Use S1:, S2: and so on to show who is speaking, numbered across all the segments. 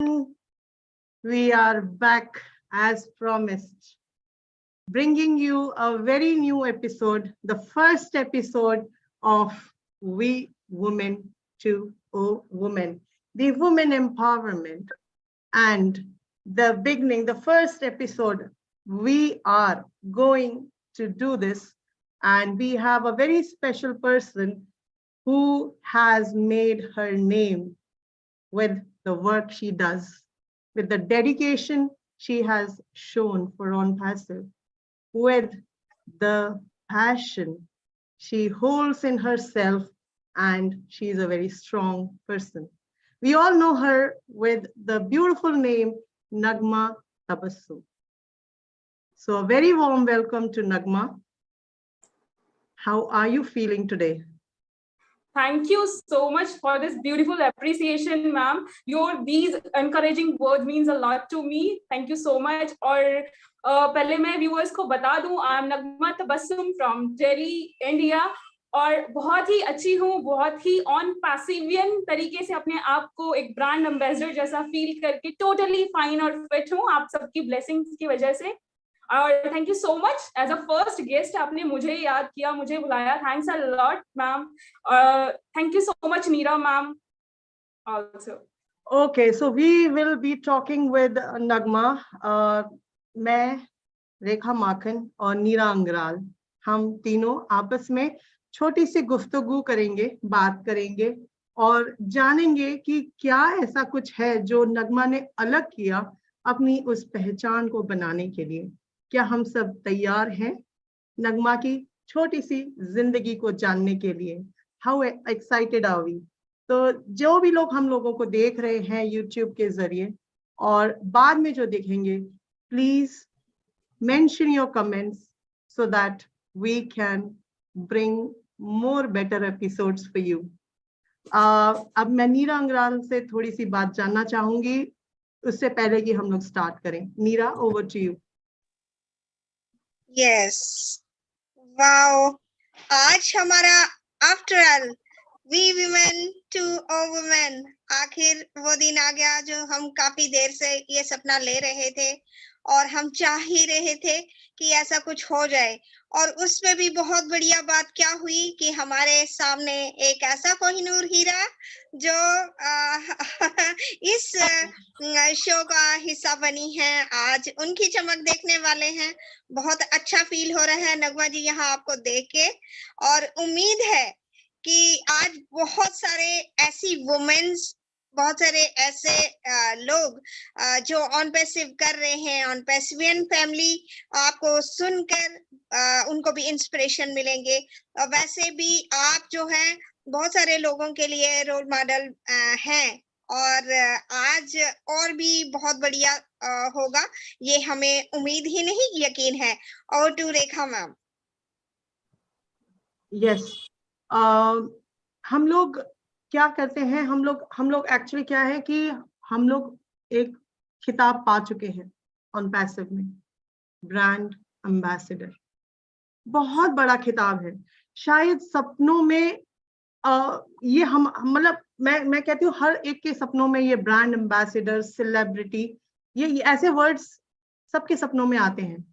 S1: We are back as promised, bringing you a very new episode, the first episode of We Women to O Women, the women empowerment. And the beginning, the first episode, we are going to do this. And we have a very special person who has made her name with the work she does, with the dedication she has shown for OnPassive, with the passion she holds in herself, and she is a very strong person. We all know her with the beautiful name Nagma Tabassum. So a very warm welcome to Nagma. How are you feeling today?
S2: Thank you so much for this beautiful appreciation, ma'am. These encouraging words means a lot to me. Thank you so much. और पहले मैं viewers को बता दूं, I am Nagma Tabassum from Delhi, India. और बहुत ही अच्छी हूँ, बहुत ही OnPassivian तरीके से अपने आप को एक ब्रांड एम्बेसडर जैसा फील करके टोटली फाइन और फिट हूँ आप सबकी ब्लेसिंग्स की वजह से. और thank you so much as a first guest आपने मुझे याद किया, मुझे बुलाया. Thanks a lot ma'am. Thank you so much Neera ma'am also.
S1: Okay, so we will be talking with Nagma. मैं, रेखा माखन और नीरा अंग्राल, हम तीनों आपस में छोटी सी गुफ्तगू करेंगे, बात करेंगे और जानेंगे कि क्या ऐसा कुछ है जो नगमा ने अलग किया अपनी उस पहचान को बनाने के लिए. क्या हम सब तैयार हैं नगमा की छोटी सी जिंदगी को जानने के लिए? How excited are we? तो जो भी लोग हम लोगों को देख रहे हैं YouTube के जरिए और बाद में जो देखेंगे, please mention your comments so that we can bring more better episodes for you. अब मैं नीरा अंग्राल से थोड़ी सी बात जानना चाहूंगी, उससे पहले कि हम लोग स्टार्ट करें. Neera, over to you.
S3: Yes, wow, आज हमारा after all we women to o women, आखिर वो दिन आ गया जो हम काफी देर से ये सपना ले रहे थे और हम चाह ही रहे थे कि ऐसा कुछ हो जाए. और उसमें भी बहुत बढ़िया बात क्या हुई कि हमारे सामने एक ऐसा कोहिनूर हीरा जो इस शो का हिस्सा बनी है, आज उनकी चमक देखने वाले हैं. बहुत अच्छा फील हो रहा है नगमा जी यहाँ आपको देख के, और उम्मीद है कि आज बहुत सारे ऐसी वुमेन्स, बहुत सारे ऐसे लोग जो OnPassive कर रहे हैं, OnPassivian फैमिली, आपको सुनकर उनको भी इंस्पिरेशन मिलेंगे. वैसे भी आप जो हैं बहुत सारे लोगों के लिए रोल मॉडल हैं और आज और भी बहुत बढ़िया होगा, ये हमें उम्मीद ही नहीं यकीन है. और टू रेखा मैम.
S1: यस, हम लोग क्या करते हैं, हम लोग एक्चुअली क्या है कि हम लोग एक खिताब पा चुके हैं OnPassive में, ब्रांड एम्बेसडर. बहुत बड़ा खिताब है. शायद सपनों में ये हम मतलब मैं कहती हूँ हर एक के सपनों में ये ब्रांड एम्बेसडर, सेलिब्रिटी, ये ऐसे वर्ड्स सबके सपनों में आते हैं,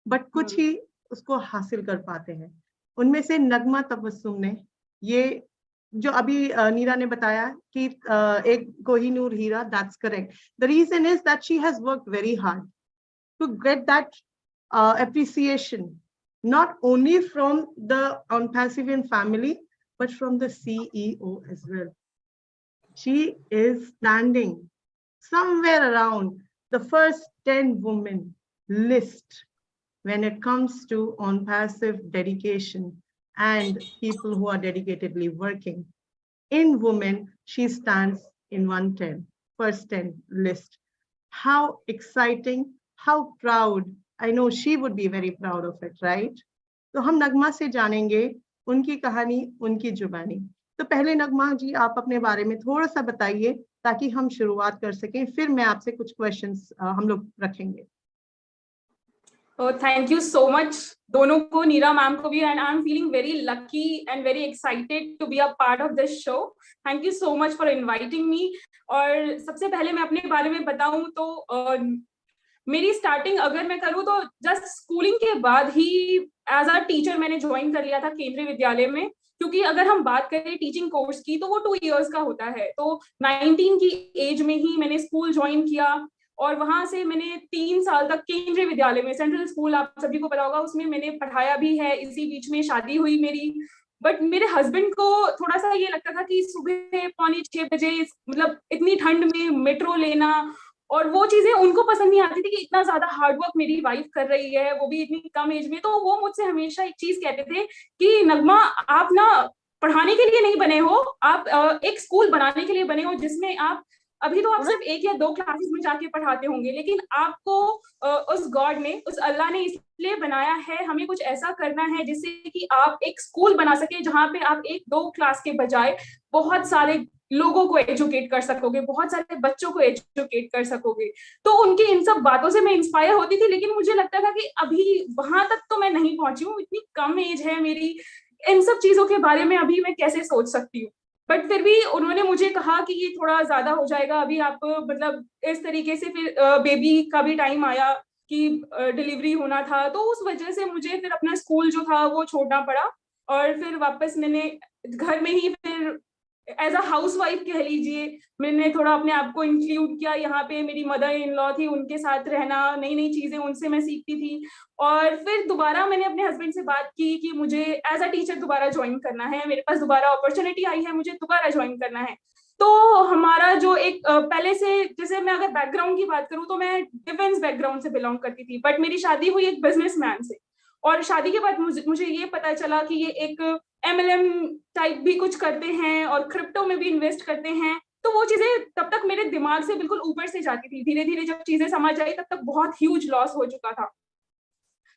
S1: बट कुछ ही उसको हासिल कर पाते हैं. उनमें से नगमा तबस्सुम ने ये जो अभी नीरा ने बताया कि एक कोहिनूर हीरा, that's correct. The reason is that she has worked very hard to get that appreciation, not only from the OnPassivian family but from the CEO as well. She is standing somewhere around the first 10 women list when it comes to OnPassive dedication and people who are dedicatedly working. In women, she stands in 110, first 10 list. How exciting, how proud. I know she would be very proud of it, right? तो हम नगमा से जानेंगे उनकी कहानी, उनकी जुबानी. तो पहले नगमा जी आप अपने बारे में थोड़ा सा बताइए ताकि हम शुरुआत कर सकें, फिर मैं आपसे कुछ क्वेश्चंस हम लोग रखेंगे.
S2: थैंक यू सो मच दोनों को, नीरा मैम को भी, and I am feeling very lucky and very excited to be a part of this show. Thank you so much for inviting me. और सबसे पहले मैं अपने बारे में बताऊं तो मेरी स्टार्टिंग अगर मैं करूं तो जस्ट स्कूलिंग के बाद ही एज अ टीचर मैंने ज्वाइन कर लिया था केंद्रीय विद्यालय में. क्योंकि अगर हम बात करें टीचिंग कोर्स की तो वो 2 इयर्स का होता है. तो 19 की एज में ही मैंने स्कूल ज्वाइन किया और वहां से मैंने 3 साल तक केंद्रीय विद्यालय में, सेंट्रल स्कूल आप सभी को पता होगा, उसमें मैंने पढ़ाया भी है. इसी बीच में शादी हुई मेरी. बट मेरे हस्बैंड को थोड़ा सा ये लगता था कि सुबह 5:45 मतलब इतनी ठंड में मेट्रो लेना, और वो चीजें उनको पसंद नहीं आती थी कि इतना ज्यादा हार्डवर्क मेरी वाइफ कर रही है, वो भी इतनी कम एज में. तो वो मुझसे हमेशा एक चीज कहते थे कि नगमा, आप ना पढ़ाने के लिए नहीं बने हो, आप एक स्कूल बनाने के लिए बने हो जिसमें आप, अभी तो आप सिर्फ 1 या 2 क्लासेस में जाके पढ़ाते होंगे, लेकिन आपको उस गॉड ने, उस अल्लाह ने इसलिए बनाया है, हमें कुछ ऐसा करना है जिससे कि आप एक स्कूल बना सके जहां पे आप 1-2 क्लास के बजाय बहुत सारे लोगों को एजुकेट कर सकोगे, बहुत सारे बच्चों को एजुकेट कर सकोगे. तो उनकी इन सब बातों से मैं इंस्पायर होती थी, लेकिन मुझे लगता था कि अभी वहां तक तो मैं नहीं पहुंची हूँ, इतनी कम एज है मेरी, इन सब चीजों के बारे में अभी मैं कैसे सोच सकती हूँ. बट फिर भी उन्होंने मुझे कहा कि ये थोड़ा ज्यादा हो जाएगा अभी आप, मतलब इस तरीके से. फिर बेबी का भी टाइम आया कि डिलीवरी होना था, तो उस वजह से मुझे फिर अपना स्कूल जो था वो छोड़ना पड़ा. और फिर वापस मैंने घर में ही फिर एज अ हाउस वाइफ कह लीजिए, मैंने थोड़ा अपने आप को इंक्लूड किया. यहाँ पे मेरी मदर इन लॉ थी, उनके साथ रहना, नई नई चीजें उनसे मैं सीखती थी. और फिर दोबारा मैंने अपने हस्बैंड से बात की कि मुझे एज अ टीचर दोबारा ज्वाइन करना है, मेरे पास दोबारा अपॉर्चुनिटी आई है, मुझे दोबारा ज्वाइन करना है. तो हमारा जो एक पहले से, जैसे मैं अगर बैकग्राउंड की बात करूं तो मैं डिफेंस बैकग्राउंड से बिलोंग करती थी, बट मेरी शादी हुई एक बिजनेसमैन से. और शादी के बाद मुझे ये पता चला कि ये एक MLM टाइप भी कुछ करते हैं और क्रिप्टो में भी इन्वेस्ट करते हैं. तो वो चीजें तब तक मेरे दिमाग से बिल्कुल ऊपर से जाती थी. धीरे धीरे जब चीजें समझ आई तब तक बहुत ह्यूज लॉस हो चुका था.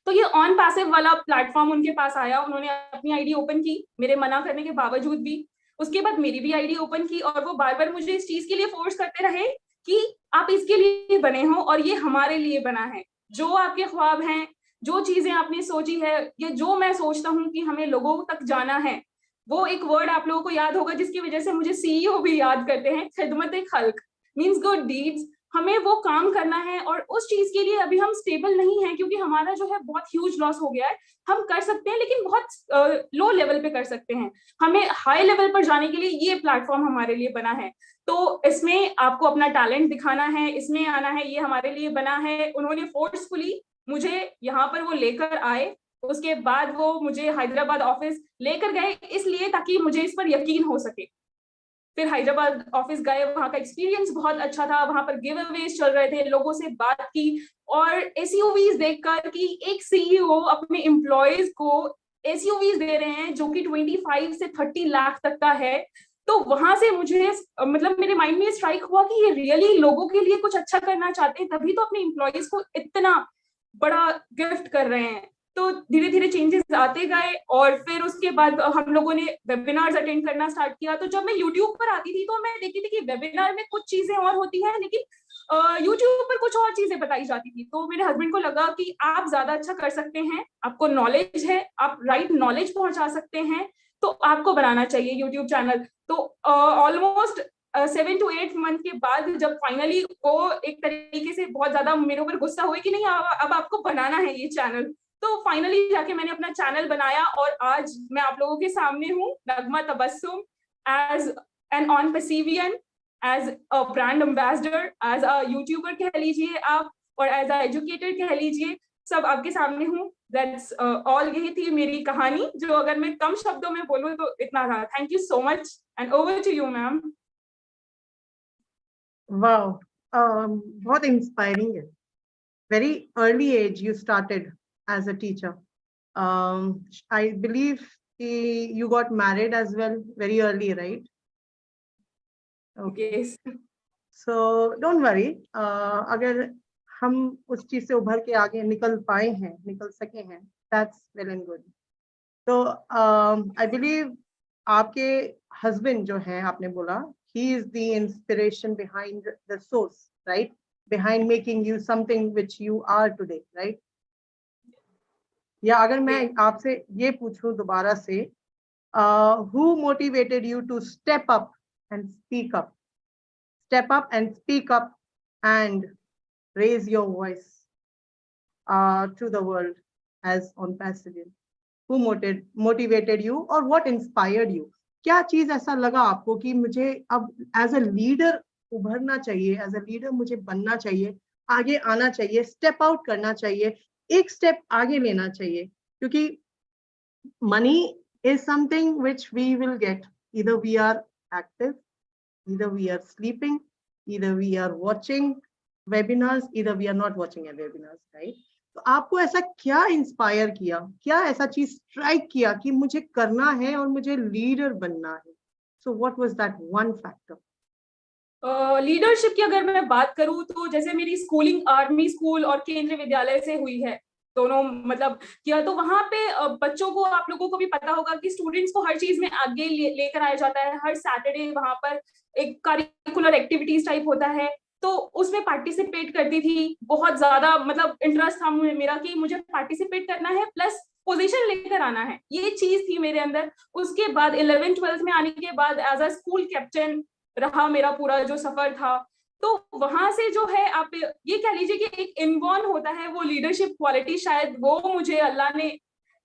S2: तो ये ऑन पैसिव वाला प्लेटफॉर्म उनके पास आया, उन्होंने अपनी आईडी ओपन की मेरे मना करने के बावजूद भी. उसके बाद मेरी भी आईडी ओपन की और वो बार बार मुझे इस चीज के लिए फोर्स करते रहे कि आप इसके लिए बने हो और ये हमारे लिए बना है. जो आपके ख्वाब हैं, जो चीजें आपने सोची है, ये जो मैं सोचता हूँ कि हमें लोगों तक जाना है, वो एक वर्ड आप लोगों को याद होगा जिसकी वजह से मुझे CEO भी याद करते हैं, खिदमत खल्क, मीन्स गुड डीड्स. हमें वो काम करना है और उस चीज के लिए अभी हम स्टेबल नहीं है, क्योंकि हमारा जो है बहुत ह्यूज लॉस हो गया है. हम कर सकते हैं लेकिन बहुत लो लेवल पे कर सकते हैं. हमें हाई लेवल पर जाने के लिए ये प्लेटफॉर्म हमारे लिए बना है. तो इसमें आपको अपना टैलेंट दिखाना है, इसमें आना है, ये हमारे लिए बना है. उन्होंने फोर्सफुली मुझे यहाँ पर वो लेकर आए. उसके बाद वो मुझे हैदराबाद ऑफिस लेकर गए, इसलिए ताकि मुझे इस पर यकीन हो सके. फिर हैदराबाद ऑफिस गए, वहां का एक्सपीरियंस बहुत अच्छा था. वहां पर गिव अवेज चल रहे थे, लोगों से बात की और SUVs देखकर कि एक CEO अपने एम्प्लॉयज को SUVs दे रहे हैं जो कि 25 से 30 लाख तक का है. तो वहां से मुझे मतलब मेरे माइंड में स्ट्राइक हुआ कि ये रियली लोगों के लिए कुछ अच्छा करना चाहते हैं, तभी तो अपने एम्प्लॉयज को इतना बड़ा गिफ्ट कर रहे हैं. तो धीरे धीरे चेंजेस आते गए और फिर उसके बाद हम लोगों ने वेबिनार्स अटेंड करना स्टार्ट किया. तो जब मैं यूट्यूब पर आती थी तो मैं देखती थी कि वेबिनार में कुछ चीजें और होती हैं, लेकिन यूट्यूब पर कुछ और चीजें बताई जाती थी. तो मेरे हस्बैंड को लगा कि आप ज्यादा अच्छा कर सकते हैं, आपको नॉलेज है, आप राइट नॉलेज पहुंचा सकते हैं, तो आपको बनाना चाहिए यूट्यूब चैनल. तो ऑलमोस्ट 7 to 8 मंथ के बाद जब फाइनली वो एक तरीके से बहुत ज्यादा मेरे ऊपर गुस्सा हुए कि नहीं अब आपको बनाना है ये चैनल, तो फाइनली जाके मैंने अपना चैनल बनाया और आज मैं आप लोगों के सामने हूँ, Nagma Tabassum, as an on पैसिवियन, as a brand ambassador, as a YouTuber कह लीजिए आप, और एज अ एजुकेटर कह लीजिए, सब आपके सामने हूँ. That's all. यही थी मेरी कहानी, जो अगर मैं कम शब्दों में बोलूँ तो इतना था. Thank you so much and over to you ma'am.
S1: Wow, बहुत inspiring है. Very early age you started as a teacher. I believe you got married as well very early, right? Okay.
S2: Yes.
S1: So don't worry. अगर हम उस चीज से उभर के आगे निकल पाए हैं, निकल सके हैं, that's well and good. तो I believe आपके husband जो है, आपने बोला, he is the inspiration behind the source, right? Behind making you something which you are today, right? या अगर मैं आपसे ये पूछूं दोबारा से, who motivated you to step up and speak up, step up and speak up and raise your voice to the world as on Pasadena? Who motivated you or what inspired you? क्या चीज ऐसा लगा आपको कि मुझे अब as a leader उभरना चाहिए, as a leader मुझे बनना चाहिए, आगे आना चाहिए, स्टेप आउट करना चाहिए, एक स्टेप आगे लेना चाहिए? क्योंकि money is something which we will get, either we are active, either we are sleeping, either we are watching webinars, either we are not watching webinars, right? तो आपको ऐसा क्या इंस्पायर किया, क्या ऐसा चीज स्ट्राइक किया कि मुझे करना है और मुझे लीडर बनना है? So what was that one factor?
S2: Leadership की अगर मैं बात करूं तो जैसे मेरी स्कूलिंग आर्मी स्कूल और केंद्रीय विद्यालय से हुई है, दोनों मतलब किया, तो वहां पे बच्चों को, आप लोगों को भी पता होगा कि स्टूडेंट्स को हर चीज में आगे लेकर आया जाता है। हर सैटरडे वहां पर एक करिकुलर एक्टिविटीज टाइप होता है, तो उसमें पार्टिसिपेट करती थी। बहुत ज्यादा मतलब इंटरेस्ट था मेरा कि मुझे पार्टिसिपेट करना है प्लस पोजीशन लेकर आना है, ये चीज थी मेरे अंदर। उसके बाद 11th-12th में आने के बाद एज अ स्कूल कैप्टन रहा मेरा पूरा जो सफर था। तो वहां से जो है आप ये कह लीजिए कि एक इनबॉर्न होता है वो लीडरशिप क्वालिटी, शायद वो मुझे अल्लाह ने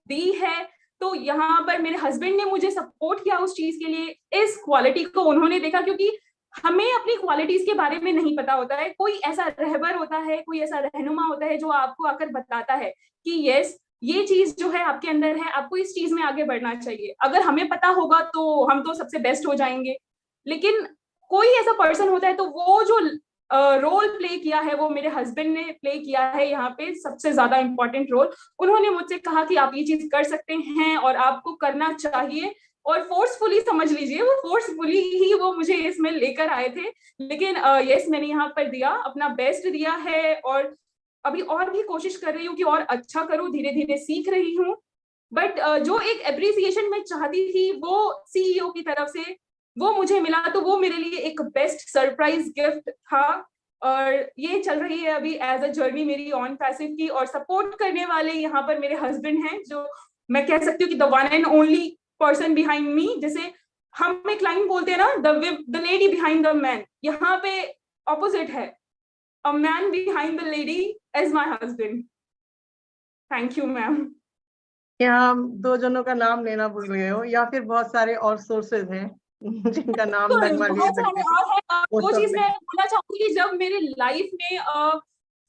S2: दी है। तो यहाँ पर मेरे हस्बैंड ने मुझे सपोर्ट किया उस चीज के लिए, इस क्वालिटी को उन्होंने देखा, क्योंकि हमें अपनी क्वालिटीज के बारे में नहीं पता होता है। कोई ऐसा रहबर होता है, कोई ऐसा रहनुमा होता है जो आपको आकर बताता है कि यस ये चीज जो है आपके अंदर है, आपको इस चीज में आगे बढ़ना चाहिए। अगर हमें पता होगा तो हम तो सबसे बेस्ट हो जाएंगे, लेकिन कोई ऐसा पर्सन होता है, तो वो जो रोल प्ले किया है वो मेरे हस्बैंड ने प्ले किया है यहाँ पे सबसे ज्यादा इंपॉर्टेंट रोल। उन्होंने मुझसे कहा कि आप ये चीज कर सकते हैं और आपको करना चाहिए, और फोर्सफुली समझ लीजिए, वो फोर्सफुली ही वो मुझे इसमें लेकर आए थे। लेकिन यस मैंने यहाँ पर दिया, अपना बेस्ट दिया है, और अभी और भी कोशिश कर रही हूँ कि और अच्छा करूँ, धीरे धीरे सीख रही हूँ। बट जो एक एप्रिसिएशन मैं चाहती थी वो सीईओ की तरफ से वो मुझे मिला, तो वो मेरे लिए एक बेस्ट सरप्राइज गिफ्ट था। और ये चल रही है अभी एज अ जर्नी मेरी ऑन पैसिव की, और सपोर्ट करने वाले यहाँ पर मेरे हस्बैंड हैं, जो मैं कह सकती हूँ कि the one and only person behind me. जैसे हम एक लाइन बोलते हैं ना, the lady behind the man, यहाँ पे ऑपोजिट है, a man behind the lady is my husband. Thank you ma'am.
S1: क्या हम दो जनों का नाम लेना भूल गए हो, या फिर बहुत सारे और सोर्सेज हैं जिनका नाम नगमा ले
S2: बहुत
S1: सकते
S2: सारे
S1: हैं?
S2: और है।
S1: वो
S2: वो
S1: सब
S2: चीज
S1: में
S2: मैं बोलना चाहूंगी कि जब मेरे लाइफ में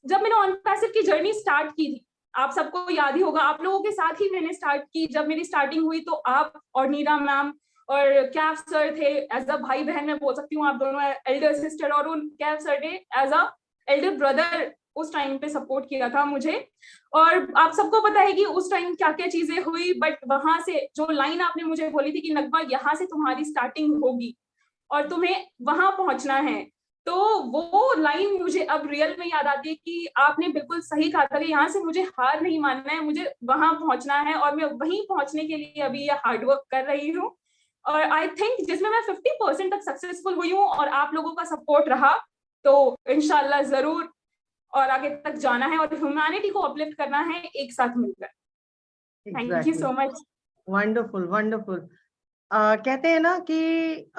S2: जब मैंने ऑन पैसिव की जर्नी स्टार्ट की थी, आप सबको याद ही होगा, आप लोगों के साथ ही मैंने स्टार्ट की। जब मेरी स्टार्टिंग हुई तो आप और नीरा मैम और कैफ सर थे, एज अ भाई बहन मैं बोल सकती हूँ, आप दोनों एल्डर सिस्टर, और उन कैफ सर ने एज अ एल्डर ब्रदर उस टाइम पे सपोर्ट किया था मुझे। और आप सबको पता है कि उस टाइम क्या क्या चीजें हुई, बट वहां से जो लाइन आपने मुझे बोली थी कि नगमा यहाँ से तुम्हारी स्टार्टिंग होगी और तुम्हें वहां पहुंचना है, तो वो लाइन मुझे अब रियल में याद आती है कि आपने बिल्कुल सही कहा था कि यहाँ से मुझे हार नहीं मानना है, मुझे वहां पहुंचना है, और मैं वहीं पहुंचने के लिए अभी ये हार्डवर्क कर रही हूँ। और आई थिंक जिसमें मैं 50% तक सक्सेसफुल हुई हूँ, और आप लोगों का सपोर्ट रहा तो इंशाल्लाह जरूर और आगे तक जाना है और ह्यूमैनिटी को अपलिफ्ट करना है एक साथ मिलकर। Thank you so much.
S1: Wonderful wonderful. कहते हैं ना कि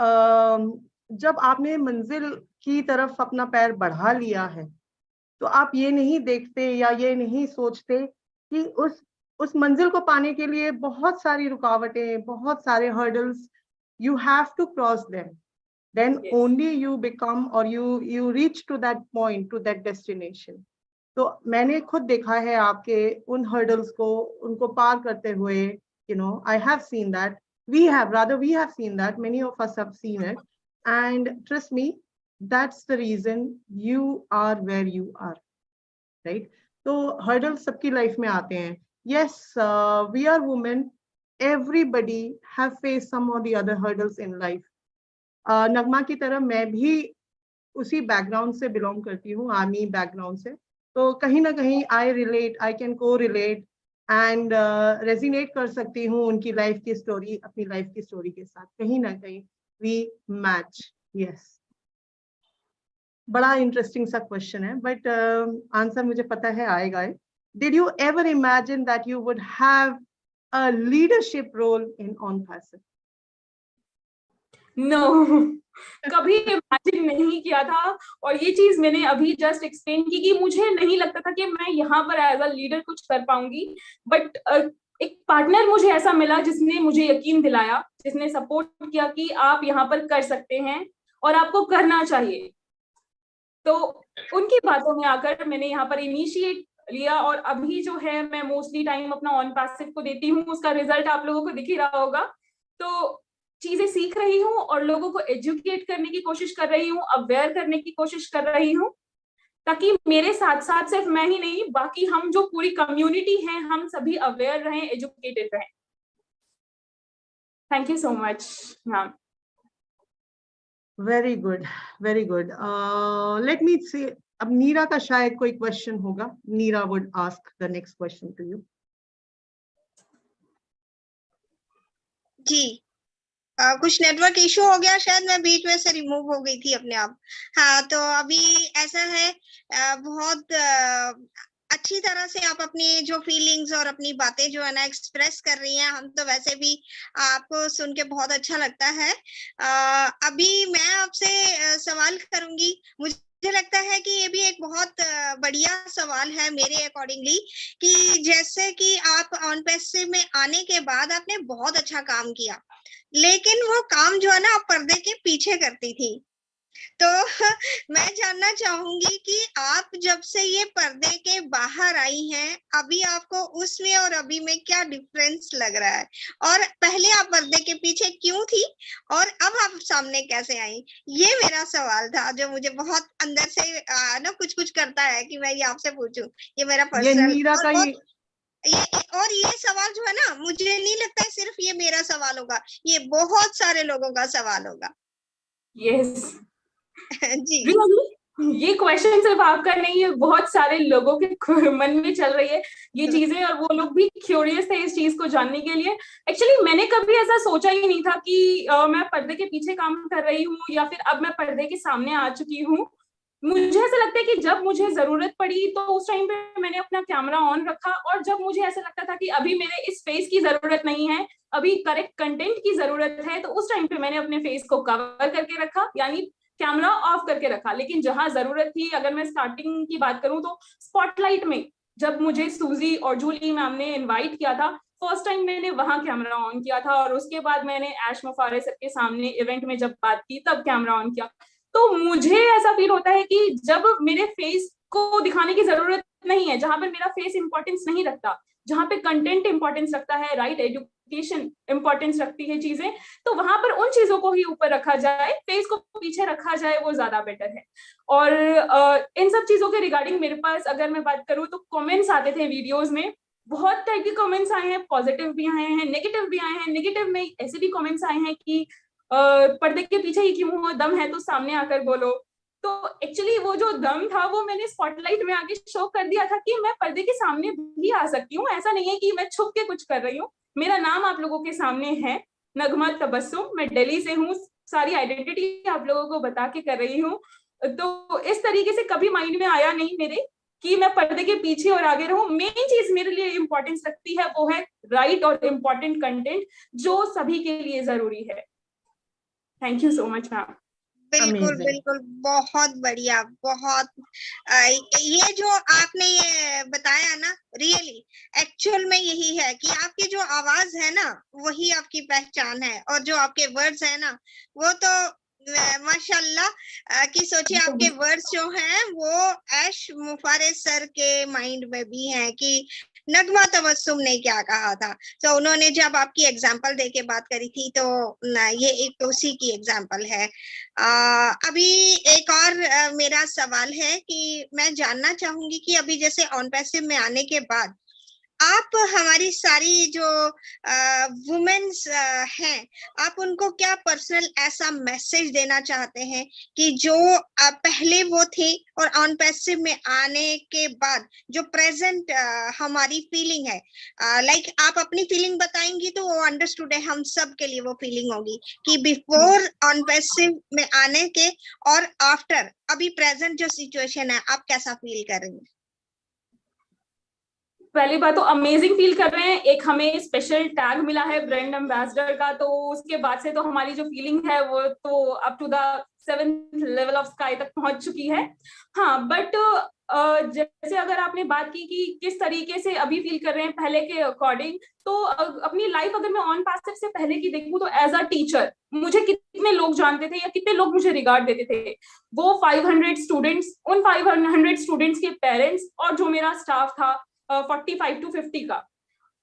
S1: जब आपने मंजिल की तरफ अपना पैर बढ़ा लिया है, तो आप ये नहीं देखते या ये नहीं सोचते कि उस मंजिल को पाने के लिए बहुत सारी रुकावटें, बहुत सारे hurdles, you have to cross them, then
S2: Yes.
S1: only you become or you reach to that point, to that destination. तो मैंने खुद देखा है आपके उन हर्डल्स को, उनको पार करते हुए, I have seen that, we have seen that, many of us have seen it, and trust me, that's the reason you are where you are, right? तो hurdles सबकी लाइफ में आते हैं. Yes, we are women, everybody have faced some or the other hurdles in life. नगमा की तरह मैं भी उसी बैकग्राउंड से बिलोंग करती हूँ, आर्मी बैकग्राउंड से, तो कहीं ना कहीं आई कैन को रिलेट एंड रेजिनेट कर सकती हूँ उनकी लाइफ की स्टोरी अपनी लाइफ की स्टोरी के साथ, कहीं ना कहीं वी मैच. यस, बड़ा इंटरेस्टिंग सा क्वेश्चन है, बट आंसर मुझे पता है आएगा. did you ever imagine that you would have a leadership role in OnPassive?
S2: No, कभी इमेजिन नहीं किया था। और ये चीज मैंने अभी जस्ट एक्सप्लेन की कि मुझे नहीं लगता था कि मैं यहाँ पर एज अ लीडर कुछ कर पाऊंगी, बट एक पार्टनर मुझे ऐसा मिला जिसने मुझे यकीन दिलाया, जिसने सपोर्ट किया कि आप यहाँ पर कर सकते हैं और आपको करना चाहिए। तो उनकी बातों में आकर मैंने यहाँ पर इनिशिएट लिया, और अभी जो है मैं मोस्टली टाइम अपना OnPassive को देती हूँ। उसका रिजल्ट आप लोगों को दिख ही रहा होगा। तो चीजें सीख रही हूँ और लोगों को एजुकेट करने की कोशिश कर रही हूँ, अवेयर करने की कोशिश कर रही हूँ, ताकि मेरे साथ साथ सिर्फ मैं ही नहीं, बाकी हम जो पूरी कम्युनिटी है, हम सभी अवेयर रहें, एजुकेटेड रहें। Thank you so much ma'am.
S1: Very good, very good. Let me see, अब नीरा का शायद कोई क्वेश्चन होगा। Neera would ask the next question to you.
S3: जी, कुछ नेटवर्क इशू हो गया शायद, मैं बीच में से रिमूव हो गई थी अपने आप। हाँ, तो अभी ऐसा है, बहुत अच्छी तरह से आप अपनी जो फीलिंग्स और अपनी बातें जो है ना एक्सप्रेस कर रही हैं। हम तो वैसे भी आपको सुन के बहुत अच्छा लगता है। अभी मैं आपसे सवाल करूंगी। मुझे लगता है कि ये भी एक बहुत बढ़िया सवाल है मेरे अकॉर्डिंगली, कि जैसे कि आप OnPassive में आने के बाद आपने बहुत अच्छा काम किया, लेकिन वो काम जो है ना आप पर्दे के पीछे करती थी। तो मैं जानना चाहूंगी कि आप जब से ये पर्दे के बाहर आई हैं, अभी आपको उसमें और अभी में क्या डिफरेंस लग रहा है, और पहले आप पर्दे के पीछे क्यों थी और अब आप सामने कैसे आई? ये मेरा सवाल था, जो मुझे बहुत अंदर से ना कुछ कुछ करता है कि मैं ये आपसे पूछूं। ये मेरा पर्सनल
S1: नीरा का
S3: ये सवाल जो है ना, मुझे नहीं लगता है सिर्फ ये मेरा सवाल होगा, ये बहुत सारे लोगों का सवाल होगा।
S2: यस
S3: जी,
S2: ये क्वेश्चन सिर्फ आपका नहीं है, बहुत सारे लोगों के मन में चल रही है ये चीजें, और वो लोग भी क्यूरियस थे इस चीज को जानने के लिए। एक्चुअली मैंने कभी ऐसा सोचा ही नहीं था कि मैं पर्दे के पीछे काम कर रही हूँ या फिर अब मैं पर्दे के सामने आ चुकी हूँ। मुझे ऐसा लगता है कि जब मुझे जरूरत पड़ी तो उस टाइम पे मैंने अपना कैमरा ऑन रखा, और जब मुझे ऐसा लगता था कि अभी मेरे इस फेस की जरूरत नहीं है, अभी करेक्ट कंटेंट की जरूरत है, तो उस टाइम पे मैंने अपने फेस को कवर करके रखा, यानी कैमरा ऑफ करके रखा। लेकिन जहां जरूरत थी, अगर मैं स्टार्टिंग की बात करूं तो स्पॉटलाइट में जब मुझे सूजी और जूली मैम ने इनवाइट किया था, फर्स्ट टाइम मैंने वहां कैमरा ऑन किया था, और उसके बाद मैंने ऐश मफारे सर के सामने इवेंट में जब बात की तब कैमरा ऑन किया। तो मुझे ऐसा फील होता है कि जब मेरे फेस को दिखाने की जरूरत नहीं है, जहां पर मेरा फेस इंपॉर्टेंस नहीं रखता, जहां पे कंटेंट इंपॉर्टेंस रखता है, राइट, एजुकेशन इंपॉर्टेंस रखती है चीजें, तो वहां पर उन चीजों को ही ऊपर रखा जाए, फेस को पीछे रखा जाए, वो ज्यादा बेटर है। और इन सब चीजों के रिगार्डिंग मेरे पास अगर मैं बात करूं तो कमेंट्स आते थे वीडियोस में, बहुत टाइप के कमेंट्स आए हैं, पॉजिटिव भी आए हैं, नेगेटिव भी आए हैं। नेगेटिव में ऐसे भी कमेंट्स आए हैं कि पर्दे के पीछे ही क्यों हो, दम है तो सामने आकर बोलो। तो एक्चुअली वो जो दम था वो मैंने स्पॉटलाइट में आके शो कर दिया था कि मैं पर्दे के सामने भी आ सकती हूँ, ऐसा नहीं है कि मैं छुप के कुछ कर रही हूँ। मेरा नाम आप लोगों के सामने है, नगमा तबस्सुम, मैं दिल्ली से हूँ, सारी आइडेंटिटी आप लोगों को बता के कर रही हूँ। तो इस तरीके से कभी माइंड में आया नहीं मेरे कि मैं पर्दे के पीछे और आगे रहूं। मेन चीज मेरे लिए इंपॉर्टेंस रखती है वो है राइट और इम्पोर्टेंट कंटेंट, जो सभी के लिए जरूरी है। Thank you so much ma'am.
S3: बिल्कुल बिल्कुल, बहुत बढ़िया, बहुत ये जो आपने ये बताया ना, रियली एक्चुअल में यही है कि आपकी जो आवाज है ना वही आपकी पहचान है, और जो आपके वर्ड्स है ना वो तो माशाल्लाह कि सोचिए आपके वर्ड्स जो हैं वो ऐश मुफारे सर के माइंड में भी हैं कि नगमा तबस्सुम ने क्या कहा था। तो उन्होंने जब आपकी एग्जाम्पल दे के बात करी थी, तो ये एक उसी की एग्जाम्पल है। अभी एक और मेरा सवाल है कि मैं जानना चाहूंगी कि अभी जैसे OnPassive में आने के बाद आप हमारी सारी जो वुमेन्स हैं, आप उनको क्या पर्सनल ऐसा मैसेज देना चाहते हैं कि जो पहले वो थे और OnPassive में आने के बाद जो प्रेजेंट हमारी फीलिंग है, लाइक आप अपनी फीलिंग बताएंगी तो वो अंडरस्टूड है, हम सब के लिए वो फीलिंग होगी कि बिफोर OnPassive में आने के और आफ्टर अभी प्रेजेंट जो सिचुएशन है आप कैसा फील कर रही हैं?
S2: पहली बात तो अमेजिंग फील कर रहे हैं, एक हमें स्पेशल टैग मिला है ब्रांड एम्बेसडर का, तो उसके बाद से तो हमारी जो फीलिंग है वो तो up to the 7th level of sky तक पहुंच चुकी है। हाँ, बट जैसे अगर आपने बात की कि किस तरीके से अभी फील कर रहे हैं पहले के अकॉर्डिंग, तो अपनी लाइफ अगर मैं ऑन पैसिव से पहले की देखूं तो एज अ टीचर मुझे कितने लोग जानते थे या कितने लोग मुझे रिगार्ड देते थे, वो 500 स्टूडेंट्स, उन 500 स्टूडेंट्स के पेरेंट्स और जो मेरा स्टाफ था 45 to 50 का,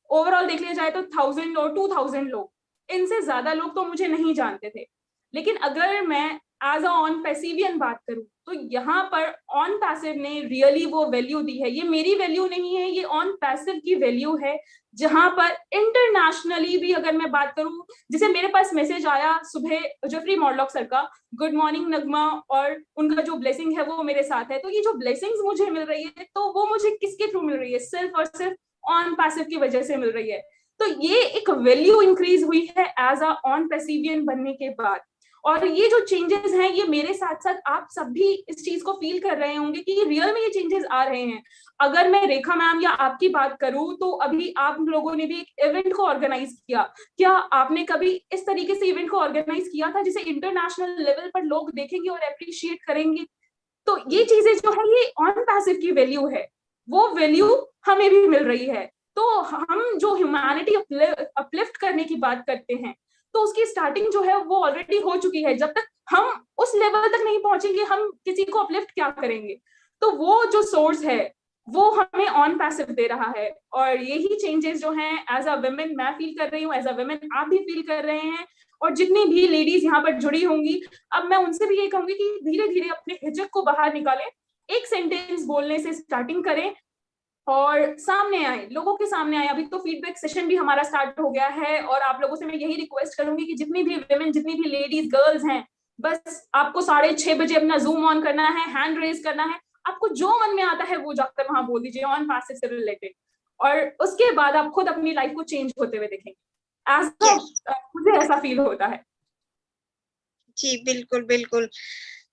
S2: ओवरऑल देख लिया जाए तो 1000 और 2000 लोग, इनसे ज्यादा लोग तो मुझे नहीं जानते थे। लेकिन अगर मैं एज अ ऑन पैसिवियन बात करूं तो यहाँ पर ऑन पैसिव ने रियली वो वैल्यू दी है। ये मेरी वैल्यू नहीं है, ये ऑन पैसिव की वैल्यू है, जहां पर इंटरनेशनली भी अगर मैं बात करूं, जैसे मेरे पास मैसेज आया सुबह जेफरी मॉडलॉक सर का, गुड मॉर्निंग नगमा, और उनका जो ब्लेसिंग है वो मेरे साथ है। तो ये जो ब्लेसिंग्स मुझे मिल रही है तो वो मुझे किसके थ्रू मिल रही है? सिर्फ और सिर्फ ऑन पैसिव की वजह से मिल रही है। तो ये एक वैल्यू इंक्रीज हुई है एज अ ऑन पैसिवियन बनने के बाद। और ये जो चेंजेस हैं ये मेरे साथ साथ आप सब भी इस चीज को फील कर रहे होंगे कि रियल में ये चेंजेस आ रहे हैं। अगर मैं रेखा मैम या आपकी बात करूं तो अभी आप लोगों ने भी एक इवेंट को ऑर्गेनाइज किया, क्या आपने कभी इस तरीके से इवेंट को ऑर्गेनाइज किया था जिसे इंटरनेशनल लेवल पर लोग देखेंगे और अप्रिशिएट करेंगे? तो ये चीजें जो है ये ऑन पैसिव की वैल्यू है, वो वैल्यू हमें भी मिल रही है। तो हम जो ह्यूमैनिटी अपलिफ्ट करने की बात करते हैं तो उसकी स्टार्टिंग जो है वो ऑलरेडी हो चुकी है। जब तक हम उस लेवल तक नहीं पहुंचेंगे हम किसी को अपलिफ्ट क्या करेंगे? तो वो जो सोर्स है वो हमें ऑन पैसिव दे रहा है, और यही चेंजेस जो हैं एज अ वुमेन मैं फील कर रही हूँ, एज अ वुमेन आप भी फील कर रहे हैं, और जितनी भी लेडीज यहाँ पर जुड़ी होंगी, अब मैं उनसे भी ये कहूंगी कि धीरे धीरे अपने हिचक को बाहर निकालें, एक सेंटेंस बोलने से स्टार्टिंग करें और सामने आए, लोगों के सामने आए। अभी तो फीडबैक सेशन भी हमारा स्टार्ट हो गया है, और आप लोगों से मैं यही रिक्वेस्ट करूंगी कि जितनी भी विमेन, जितनी भी लेडीज, गर्ल्स हैं, बस आपको 6:30 बजे अपना जूम ऑन करना है, हैंड रेज करना है, आपको जो मन में आता है वो जाकर वहां बोल दीजिए ऑन पैसिव से रिलेटेड, और उसके बाद आप खुद अपनी लाइफ को चेंज होते हुए देखेंगे। मुझे ऐसा फील होता है।
S3: जी बिल्कुल बिल्कुल,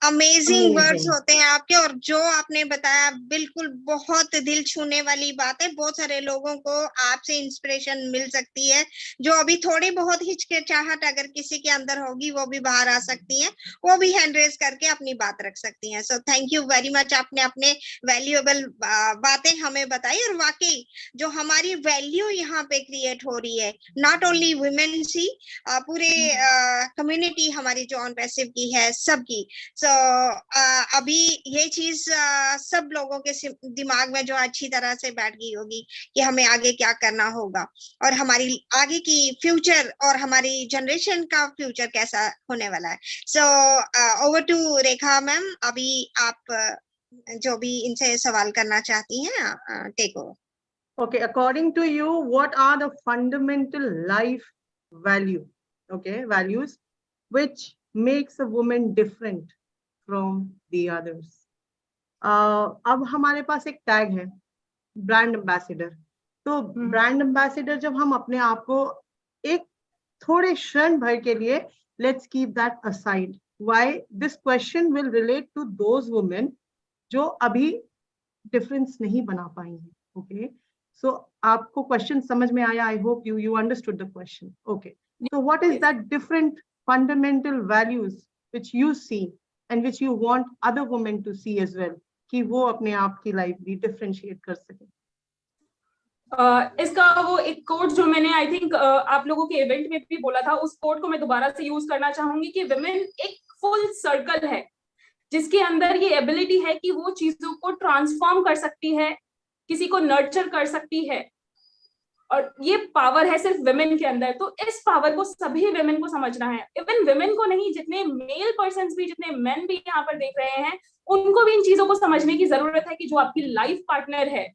S3: अमेजिंग वर्ड्स होते हैं आपके, और जो आपने बताया बिल्कुल बहुत दिल छूने वाली बात है। बहुत सारे लोगों को आपसे इंस्पिरेशन मिल सकती है, जो अभी थोड़ी बहुत हिचकिचाहट अगर किसी के अंदर होगी वो भी बाहर आ सकती है, वो भी हैंड रेज करके अपनी बात रख सकती हैं। So thank you very much, आपने अपने वैल्यूएबल बातें हमें बताई, और वाकई जो हमारी वैल्यू यहाँ पे क्रिएट हो रही है, नॉट ओनली वुमेन्स ही, पूरे कम्युनिटी हमारी जो ऑन पैसिव की है सबकी। अभी ये चीज सब लोगों के दिमाग में जो अच्छी तरह से बैठ गई होगी कि हमें आगे क्या करना होगा, और हमारी आगे की फ्यूचर और हमारी जनरेशन का फ्यूचर कैसा होने वाला है। So over to Rekha ma'am, अभी आप जो भी इनसे सवाल करना चाहती हैं, take over.
S1: Okay, according to you, what are the fundamental life values which makes a woman different from the others? अब हमारे पास एक टैग है ब्रांड एम्बेसडर। तो ब्रांड एम्बेसडर जब हम अपने आप को एक थोड़े क्षण भर के लिए, let's keep that aside, why this question will relate to those women जो अभी डिफरेंस नहीं बना पाई हैं। ओके, सो आपको क्वेश्चन समझ में आया? I hope you understood the question. Okay, so what is that different fundamental values which you see and which you want other women to see as well, कि वो अपने आप की लाइफ भी डिफरेंशिएट कर सके?
S2: इसका वो एक कोड जो मैंने आई थिंक आप लोगों के इवेंट में भी बोला था, उस कोड को मैं दोबारा से यूज करना चाहूंगी कि विमेन एक फुल सर्कल है जिसके अंदर ये एबिलिटी है कि वो चीजों को ट्रांसफॉर्म कर सकती है, किसी को नर्चर कर सकती है, और ये पावर है सिर्फ विमेन के अंदर। तो इस पावर को सभी विमेन को समझना है, इवन विमेन को नहीं, जितने मेल पर्सन्स भी, जितने मेन भी यहाँ पर देख रहे हैं, उनको भी इन चीजों को समझने की जरूरत है कि जो आपकी लाइफ पार्टनर है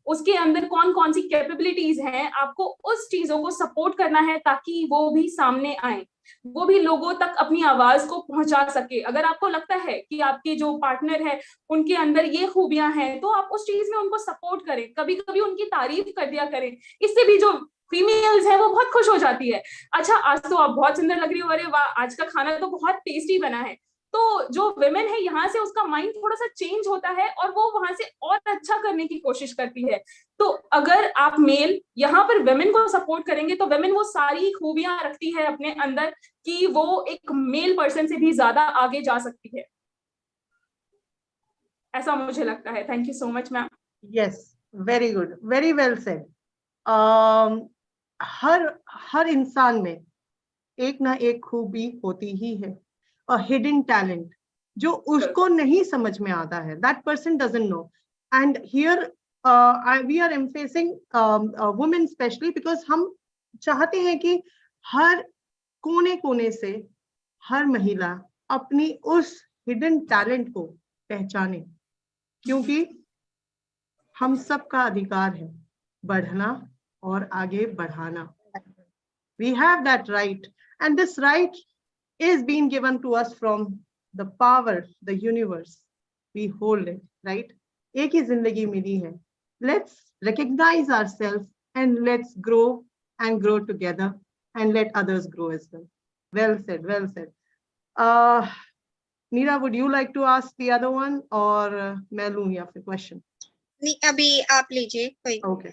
S2: उसके अंदर कौन कौन सी कैपेबिलिटीज हैं, आपको उस चीजों को सपोर्ट करना है ताकि वो भी सामने आए, वो भी लोगों तक अपनी आवाज को पहुंचा सके। अगर आपको लगता है कि आपके जो पार्टनर है उनके अंदर ये खूबियां हैं तो आप उस चीज में उनको सपोर्ट करें, कभी कभी उनकी तारीफ कर दिया करें। इससे भी जो फीमेल्स है वो बहुत खुश हो जाती है, अच्छा आज तो आप बहुत सुंदर लग रही हो, अरे वाह आज का खाना तो बहुत टेस्टी बना है। तो जो विमेन है यहाँ से उसका माइंड थोड़ा सा चेंज होता है और वो वहां से और अच्छा करने की कोशिश करती है। तो अगर आप मेल यहाँ पर वेमेन को सपोर्ट करेंगे तो वेमेन वो सारी खूबियां रखती है अपने अंदर कि वो एक मेल पर्सन से भी ज्यादा आगे जा सकती है, ऐसा मुझे लगता है। Thank you so much ma'am.
S1: Yes, very good, very well said. हर इंसान में एक ना एक खूबी होती ही है, अ हिडन टैलेंट जो उसको नहीं समझ में आता है, that person doesn't know. And here we are emphasising women specially because हम चाहते हैं कि हर कोने कोने से हर महिला अपनी उस हिडन टैलेंट को पहचाने, क्योंकि हम सबका अधिकार है बढ़ना और आगे बढ़ाना। We have that right, and this right is being given to us from the power, the universe. We hold it, right? एक ही जिंदगी मिली है. Let's recognize ourselves and let's grow and grow together and let others grow as well. Well said, well said. Neera, would you like to ask the other one or मैं लूँ या फिर question?
S3: नहीं, अभी आप लीजिए कोई।
S1: Okay.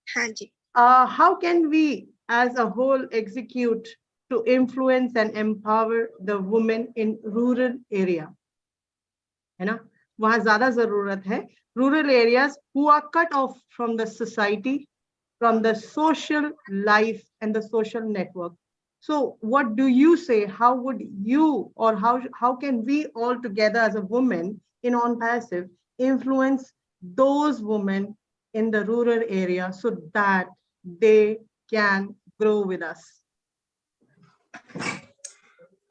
S3: हाँ जी।
S1: How can we as a whole execute to influence and empower the women in rural area? है ना, वहां ज्यादा जरूरत है। Rural areas who are cut off from the society, from the social life and the social network. So what do you say? How would you, or how can we all together as a woman in On Passive influence those women in the rural area so that they can grow with us?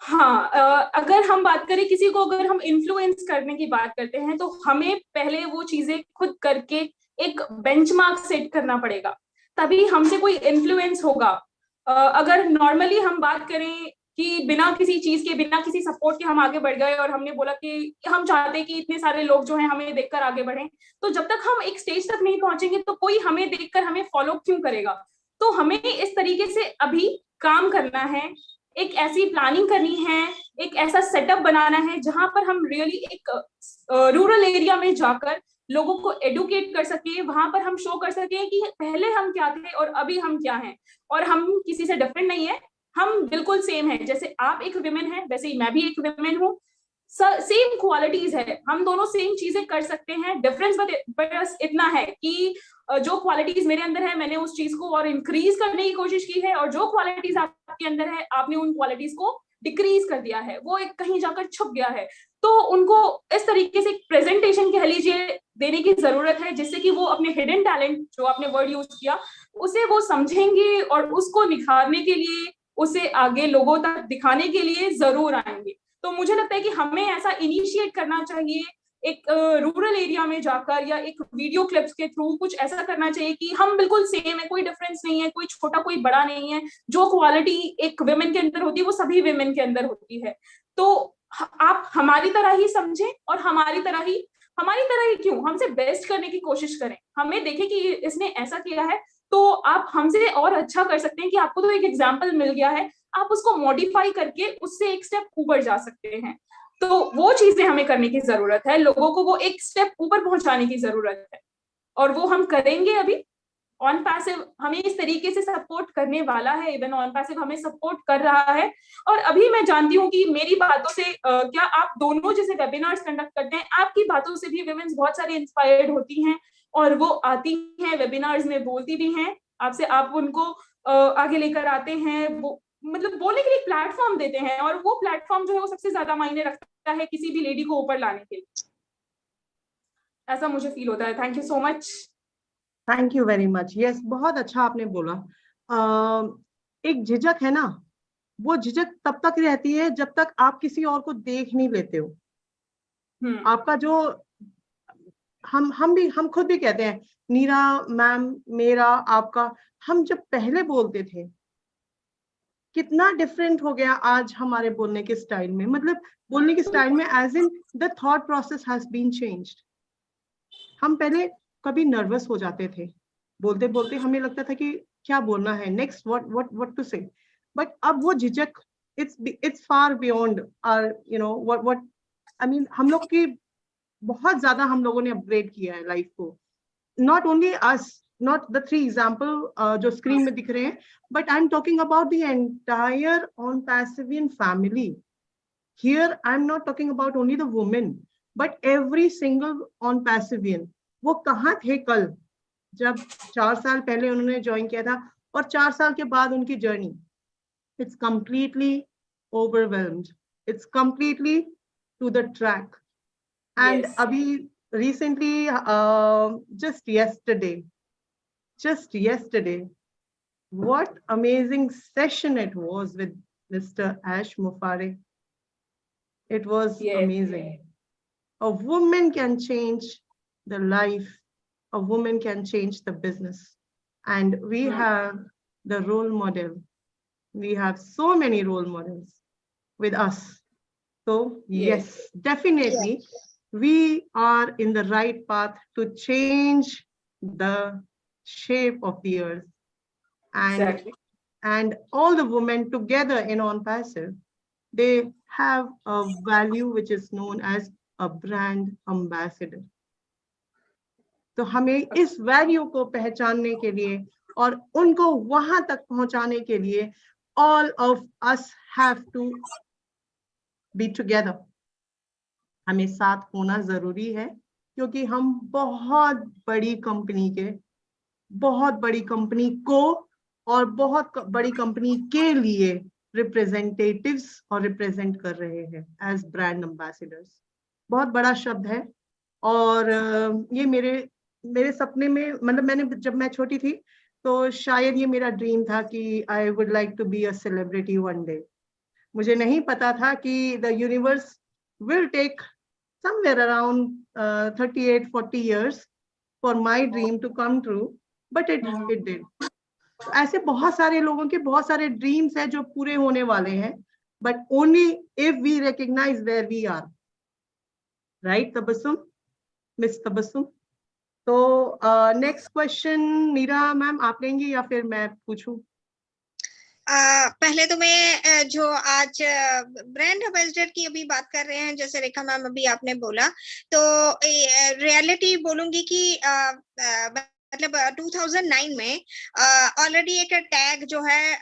S2: हाँ, अगर हम बात करें किसी को, अगर हम influence करने की बात करते हैं तो हमें पहले वो चीजें खुद करके एक बेंचमार्क सेट करना पड़ेगा, तभी हमसे कोई इन्फ्लुएंस होगा। अगर नॉर्मली हम बात करें कि बिना किसी चीज के, बिना किसी सपोर्ट के हम आगे बढ़ गए और हमने बोला कि हम चाहते हैं कि इतने सारे लोग जो हैं हमें देखकर आगे बढ़ें, तो जब तक हम एक स्टेज तक नहीं पहुंचेंगे तो कोई हमें देखकर हमें फॉलो क्यों करेगा। तो हमें इस तरीके से अभी काम करना है, एक ऐसी प्लानिंग करनी है, एक ऐसा सेटअप बनाना है जहां पर हम रियली एक रूरल एरिया में जाकर लोगों को एडुकेट कर सके, वहां पर हम शो कर सके कि पहले हम क्या थे और अभी हम क्या हैं, और हम किसी से डिफरेंट नहीं है, हम बिल्कुल सेम है। जैसे आप एक विमेन है वैसे ही मैं भी एक विमेन हूँ, सेम क्वालिटीज है, हम दोनों सेम चीजें कर सकते हैं। डिफरेंस बस इतना है कि जो क्वालिटीज मेरे अंदर है मैंने उस चीज को और इंक्रीज करने की कोशिश की है, और जो क्वालिटीज आपके अंदर है आपने उन क्वालिटीज को डिक्रीज कर दिया है, वो एक कहीं जाकर छुप गया है। तो उनको इस तरीके से प्रेजेंटेशन कह लीजिए देने की जरूरत है जिससे कि वो अपने हिडन टैलेंट, जो आपने वर्ड यूज किया, उसे वो समझेंगे और उसको निखारने के लिए, उसे आगे लोगों तक दिखाने के लिए जरूर आएंगे। तो मुझे लगता है कि हमें ऐसा इनिशिएट करना चाहिए, एक रूरल एरिया में जाकर या एक वीडियो क्लिप्स के थ्रू कुछ ऐसा करना चाहिए कि हम बिल्कुल सेम है, कोई डिफरेंस नहीं है, कोई छोटा कोई बड़ा नहीं है। जो क्वालिटी एक विमेन के अंदर होती है वो सभी विमेन के अंदर होती है। तो आप हमारी तरह ही समझें और हमारी तरह ही क्यों, हमसे बेस्ट करने की कोशिश करें। हमें देखें कि इसने ऐसा किया है तो आप हमसे और अच्छा कर सकते हैं, कि आपको तो एक एग्जाम्पल मिल गया है, आप उसको मॉडिफाई करके उससे एक स्टेप ऊपर जा सकते हैं। तो वो चीजें हमें करने की जरूरत है, लोगों को वो एक स्टेप ऊपर पहुंचाने की जरूरत है, और वो हम करेंगे। अभी ऑन पैसिव हमें इस तरीके से सपोर्ट करने वाला है, इवन ऑन पैसिव हमें सपोर्ट कर रहा है। और अभी मैं जानती हूँ कि मेरी बातों से क्या आप दोनों जैसे वेबिनार्स कंडक्ट करते हैं, आपकी बातों से भी वुमेन्स बहुत सारी इंस्पायर्ड होती हैं और वो आती हैं वेबिनार्स में, बोलती भी हैं आपसे, आप उनको आगे लेकर आते हैं, वो मतलब बोलने के लिए प्लेटफॉर्म देते हैं, और वो प्लेटफॉर्म जो है वो सबसे ज्यादा मायने रखता है किसी भी लेडी को ऊपर लाने के लिए, ऐसा मुझे फील होता है। Thank you so much.
S1: Thank you very much. Yes, बहुत अच्छा आपने बोला। एक झिझक है ना, वो झिझक तब तक रहती है जब तक आप किसी और को देख नहीं लेते हो। आपका जो हम खुद भी कहते हैं, नीरा मैम मेरा आपका, हम जब पहले बोलते थे कितना डिफरेंट हो गया आज हमारे बोलने के स्टाइल में, मतलब बोलने के स्टाइल में as in the thought process has been changed. हम पहले कभी नर्वस हो जाते थे, बोलते बोलते हमें लगता था कि क्या बोलना है next, what to say, but अब वो झिझक it's far beyond our you know what I mean. हम लोग की बहुत ज्यादा हम लोगों ने अपग्रेड किया है लाइफ को, not only us, not the 3 example जो screen में दिख रहे हैं, but I'm talking about the entire on Passivian family. Here I'm not talking about only the women, but every single on Passivian. वो कहाँ थे कल जब 4 साल पहले उन्होंने ज्वाइन किया था और 4 साल के बाद उनकी journey, it's completely overwhelmed, it's completely to the track. And
S2: Yes.
S1: abhi recently, just yesterday, what amazing session it was with Mr. Ash Mufare. It was
S2: Yes.
S1: amazing. A woman can change the life, a woman can change the business. And we have the role model. We have so many role models with us. So yes, definitely, we are in the right path to change the shape of the earth. And,
S2: Exactly.
S1: and all the women together in On Passive, they have a value which is known as a brand ambassador. तो हमें इस value को पहचानने के लिए और उनको वहां तक पहुंचाने के लिए all of us have to be together. हमें साथ होना जरूरी है क्योंकि हम बहुत बड़ी कंपनी को और बहुत बड़ी कंपनी के लिए रिप्रेजेंटेटिव्स और रिप्रेजेंट कर रहे हैं एज ब्रांड एम्बेसडर्स. बहुत बड़ा शब्द है और ये मेरे सपने में, मतलब जब मैं छोटी थी तो शायद ये मेरा ड्रीम था कि I would like to be a celebrity one day. मुझे नहीं पता था कि the universe will take somewhere around 38-40 years for my dream to come true, but it did. तो ऐसे बहुत सारे लोगों के बहुत सारे ड्रीम्स हैं जो पूरे होने वाले हैं, but only if we recognize where we are. Right, Tabassum? Miss Tabassum? तो नेक्स्ट क्वेश्चन मीरा मैम आप लेंगी या फिर मैं पूछूं?
S3: पहले तो मैं जो आज ब्रांड एम्बेसडर की अभी बात कर रहे हैं, जैसे रेखा मैम अभी आपने बोला, तो रियलिटी बोलूंगी कि मतलब 2009 में ऑलरेडी एक टैग जो है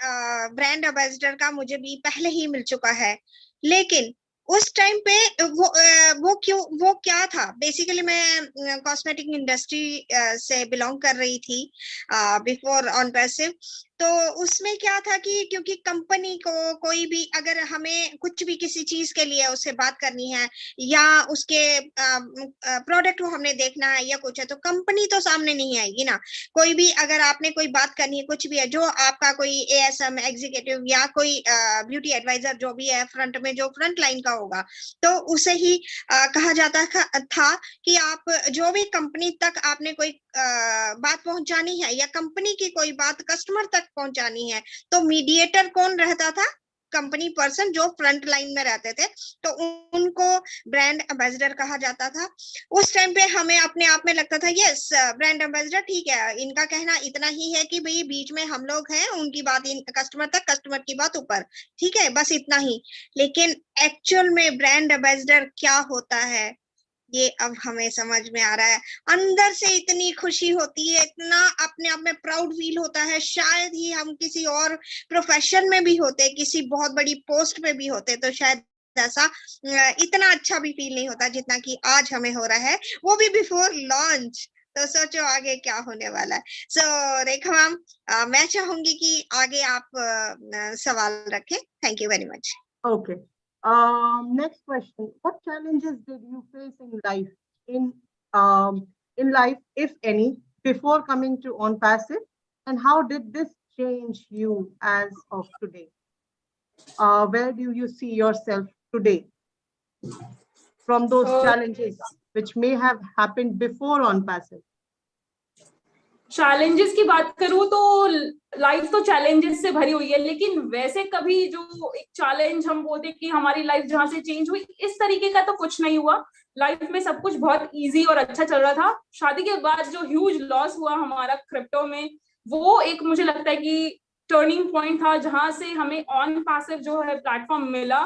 S3: ब्रांड एम्बेसडर का मुझे भी पहले ही मिल चुका है. लेकिन उस टाइम पे वो क्या था, बेसिकली मैं कॉस्मेटिक इंडस्ट्री से बिलोंग कर रही थी बिफोर ऑन पैसिव. तो उसमें क्या था कि क्योंकि कंपनी को कोई भी अगर हमें कुछ भी किसी चीज के लिए उससे बात करनी है या उसके प्रोडक्ट को हमने देखना है या कुछ है, तो कंपनी तो सामने नहीं आएगी ना. कोई भी अगर आपने कोई बात करनी है, कुछ भी है, जो आपका कोई एएसएम एग्जीक्यूटिव या कोई ब्यूटी एडवाइजर जो भी है फ्रंट में, जो फ्रंट लाइन का होगा, तो उसे ही कहा जाता था कि आप जो भी कंपनी तक आपने कोई बात पहुंचानी है या कंपनी की कोई बात कस्टमर तक पहुंचानी है, तो मीडिएटर कौन रहता था? कंपनी पर्सन जो फ्रंट लाइन में रहते थे, तो उनको ब्रांड एम्बेसडर कहा जाता था. उस टाइम पे हमें अपने आप में लगता था यस ब्रांड एम्बेसडर ठीक है, इनका कहना इतना ही है कि भाई बीच में हम लोग हैं, उनकी बात कस्टमर तक, कस्टमर की बात ऊपर, ठीक है, बस इतना ही. लेकिन एक्चुअल में ब्रांड एम्बेसडर क्या होता है ये अब हमें समझ में आ रहा है. अंदर से इतनी खुशी होती है, इतना अपने आप में प्राउड फील होता है. शायद ही हम किसी और प्रोफेशन में भी होते, किसी बहुत बड़ी पोस्ट पे भी होते, तो शायद ऐसा इतना अच्छा भी फील नहीं होता जितना कि आज हमें हो रहा है, वो भी बिफोर लॉन्च. तो सोचो आगे क्या होने वाला है. सो रेखा मैम, मैं चाहूंगी कि आगे आप सवाल रखें. Thank you very much.
S1: Okay, next question. What challenges did you face in life, if any, before coming to On Passive, and how did this change you as of today? Where do you see yourself today from those challenges which may have happened before On Passive?
S2: Challenges की बात करूं तो life तो challenges से भरी हुई है, लेकिन वैसे कभी जो एक चैलेंज हम बोलते कि हमारी लाइफ जहां से चेंज हुई, इस तरीके का तो कुछ नहीं हुआ. लाइफ में सब कुछ बहुत इजी और अच्छा चल रहा था. शादी के बाद जो ह्यूज लॉस हुआ हमारा क्रिप्टो में, वो एक मुझे लगता है कि टर्निंग पॉइंट था, जहां से हमें ऑन पैसिव जो है प्लेटफॉर्म मिला